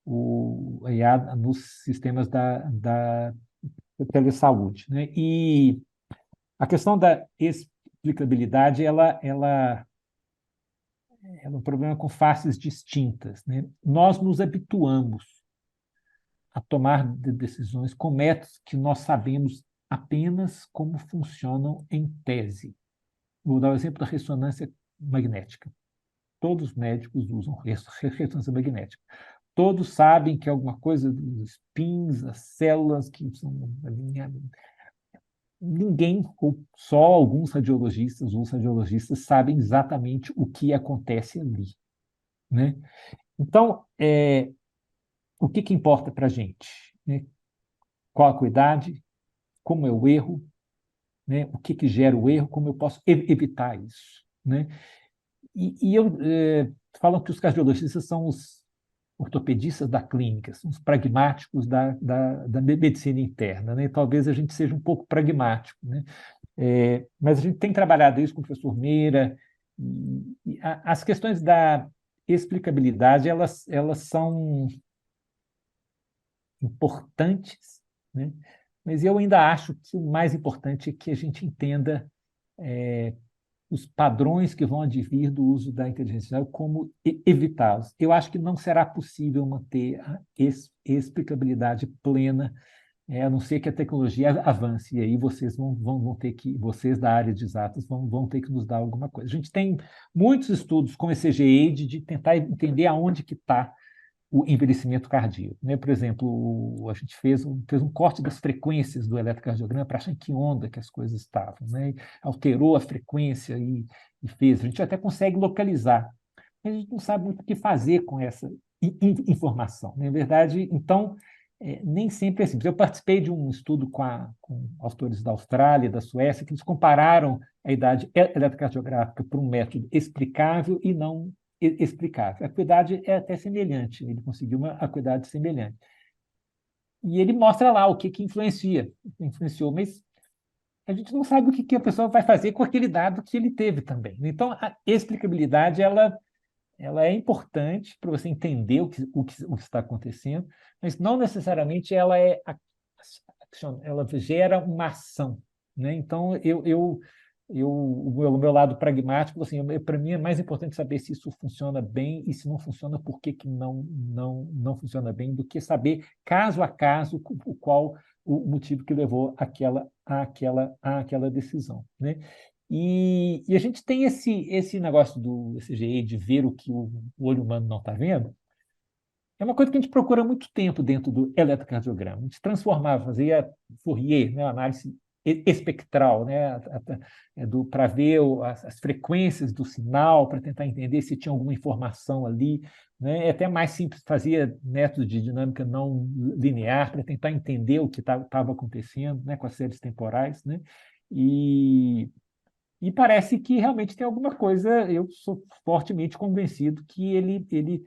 o IA nos sistemas da telesaúde, né? E a questão da explicabilidade, ela é um problema com faces distintas, né? Nós nos habituamos a tomar decisões com métodos que nós sabemos apenas como funcionam em tese. Vou dar o exemplo da ressonância magnética. Todos os médicos usam ressonância magnética. Todos sabem que alguma coisa dos spins, as células que são alinhadas. Ninguém, ou só alguns radiologistas, os radiologistas sabem exatamente o que acontece ali, né? Então, o que importa para a gente, né? Qual a acuidade, como é o erro, né? O que gera o erro, como eu posso evitar isso, né? Falam que os cardiologistas são os ortopedistas da clínica, são os pragmáticos da medicina interna, né? Talvez a gente seja um pouco pragmático, né? Mas a gente tem trabalhado isso com o professor Meira, e as questões da explicabilidade, elas são importantes, né? Mas eu ainda acho que o mais importante é que a gente entenda os padrões que vão advir do uso da inteligência artificial, como evitá-los. Eu acho que não será possível manter a explicabilidade plena, a não ser que a tecnologia avance, e aí vocês vão ter que, vocês da área de exatas, vão ter que nos dar alguma coisa. A gente tem muitos estudos com ECG-AID de tentar entender aonde que está o envelhecimento cardíaco, né? Por exemplo, a gente fez um corte das frequências do eletrocardiograma para achar em que onda que as coisas estavam, né? Alterou a frequência e fez. A gente até consegue localizar, mas a gente não sabe muito o que fazer com essa informação. Na verdade, então, nem sempre é simples. Eu participei de um estudo com autores da Austrália, da Suécia, que eles compararam a idade eletrocardiográfica por um método explicável e não explicável. A acuidade é até semelhante, ele conseguiu uma acuidade semelhante. E ele mostra lá o que influenciou, mas a gente não sabe o que a pessoa vai fazer com aquele dado que ele teve também. Então, a explicabilidade, ela é importante para você entender o que está acontecendo, mas não necessariamente ela ela gera uma ação, né? Então, o meu lado pragmático, assim, para mim é mais importante saber se isso funciona bem e se não funciona, por que não funciona bem, do que saber, caso a caso, qual o motivo que levou àquela decisão, né? E a gente tem esse negócio do ECG de ver o que o olho humano não está vendo. É uma coisa que a gente procura há muito tempo dentro do eletrocardiograma. A gente transformava, fazia Fourier, né, análise espectral, né, para ver as frequências do sinal, para tentar entender se tinha alguma informação ali, né. É até mais simples, fazia método de dinâmica não linear para tentar entender o que estava acontecendo, né, com as séries temporais, né. E parece que realmente tem alguma coisa, eu sou fortemente convencido que ele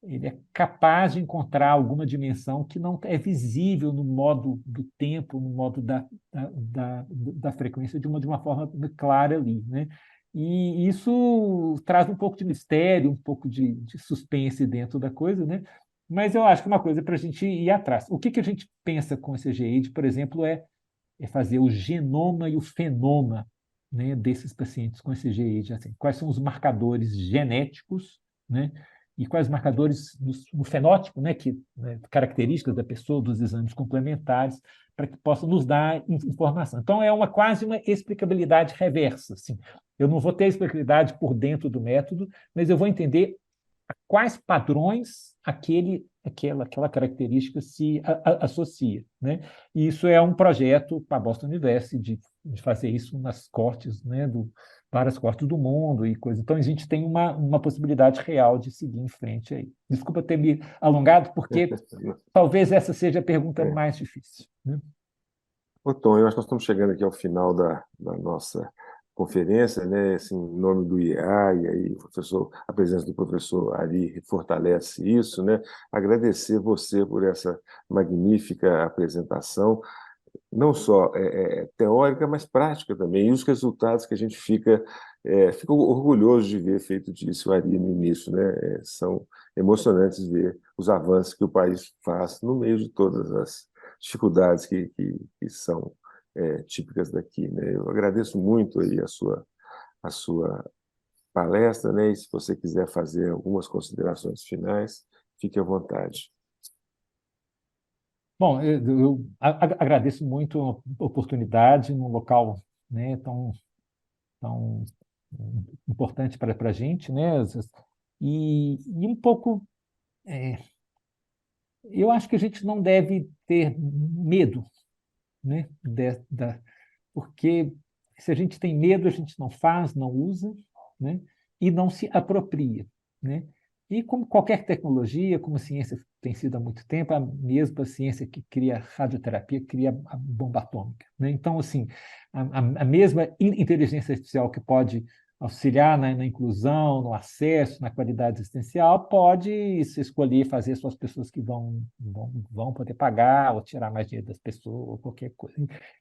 é capaz de encontrar alguma dimensão que não é visível no modo do tempo, no modo da frequência, de uma forma clara ali, né? E isso traz um pouco de mistério, um pouco de suspense dentro da coisa, né? Mas eu acho que uma coisa para a gente ir atrás. O que a gente pensa com esse GEID, por exemplo, é fazer o genoma e o fenoma, né, desses pacientes com esse GEID. Assim, quais são os marcadores genéticos, né? E quais marcadores no fenótipo, né, características da pessoa, dos exames complementares, para que possa nos dar informação. Então, é quase uma explicabilidade reversa. Assim. Eu não vou ter explicabilidade por dentro do método, mas eu vou entender a quais padrões aquela característica se associa, né? E isso é um projeto para a Boston University de fazer isso nas cortes, né, várias cortes do mundo e coisa. Então, a gente tem uma possibilidade real de seguir em frente aí. Desculpa ter me alongado, porque talvez essa seja a pergunta mais difícil, né? Ô, Tom, eu acho que nós estamos chegando aqui ao final da nossa conferência, né? Assim, em nome do IEA, e aí a presença do professor Ari fortalece isso, né? Agradecer você por essa magnífica apresentação, não só teórica, mas prática também, e os resultados que a gente fica orgulhoso de ver feito disso, Ari, no início, né? São emocionantes ver os avanços que o país faz no meio de todas as dificuldades que são típicas daqui, né? Eu agradeço muito aí a sua palestra, né? E se você quiser fazer algumas considerações finais, fique à vontade. Bom, eu agradeço muito a oportunidade num local, né, tão importante para a gente, né? E um pouco, eu acho que a gente não deve ter medo, né? Porque se a gente tem medo, a gente não faz, não usa, né? E não se apropria, né? E como qualquer tecnologia, como a ciência tem sido há muito tempo, a mesma ciência que cria radioterapia cria a bomba atômica, né? Então, assim, a mesma inteligência artificial que pode auxiliar na inclusão, no acesso, na qualidade existencial, pode se escolher fazer só as pessoas que vão poder pagar ou tirar mais dinheiro das pessoas, ou qualquer coisa.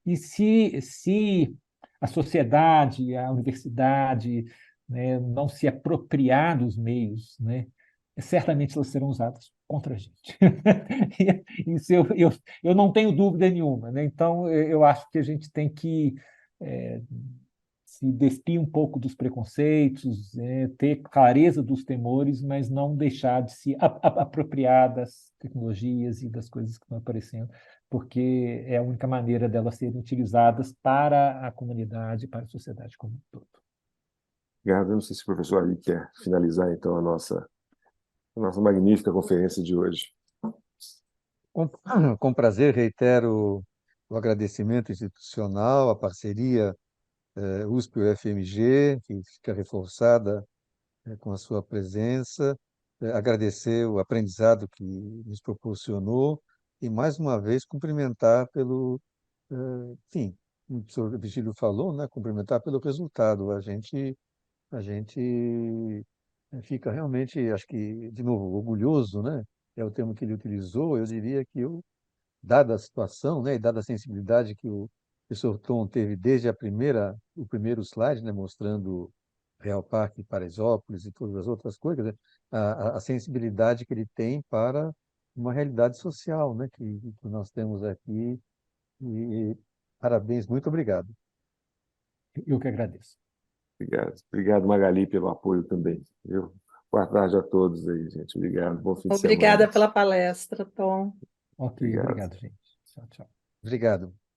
E se a sociedade, a universidade, né, não se apropriar dos meios, né, certamente elas serão usadas contra a gente. Isso eu não tenho dúvida nenhuma. Né? Então, eu acho que a gente tem que se despir um pouco dos preconceitos, ter clareza dos temores, mas não deixar de se apropriar das tecnologias e das coisas que estão aparecendo, porque é a única maneira delas serem utilizadas para a comunidade, para a sociedade como um todo. Obrigado. Eu não sei se o professor Ali quer finalizar, então, a nossa magnífica conferência de hoje. Com prazer, reitero o agradecimento institucional, a parceria USP-UFMG, que fica reforçada com a sua presença, agradecer o aprendizado que nos proporcionou e, mais uma vez, cumprimentar enfim, o professor Vigílio falou, né, cumprimentar pelo resultado. A gente fica realmente, acho que, de novo, orgulhoso, né? É o termo que ele utilizou. Eu diria que dada a situação, né, e dada a sensibilidade que o professor Tom teve desde o primeiro slide, né, mostrando Real Parque, Paraisópolis e todas as outras coisas, né, a sensibilidade que ele tem para uma realidade social, né, que nós temos aqui. E parabéns, muito obrigado. Eu que agradeço. Obrigado. Obrigado, Magali, pelo apoio também. Viu? Boa tarde a todos aí, gente. Obrigado. Bom fim de semana. Obrigada pela palestra, Tom. Ok, Obrigado. obrigado, gente. Tchau, tchau. Obrigado.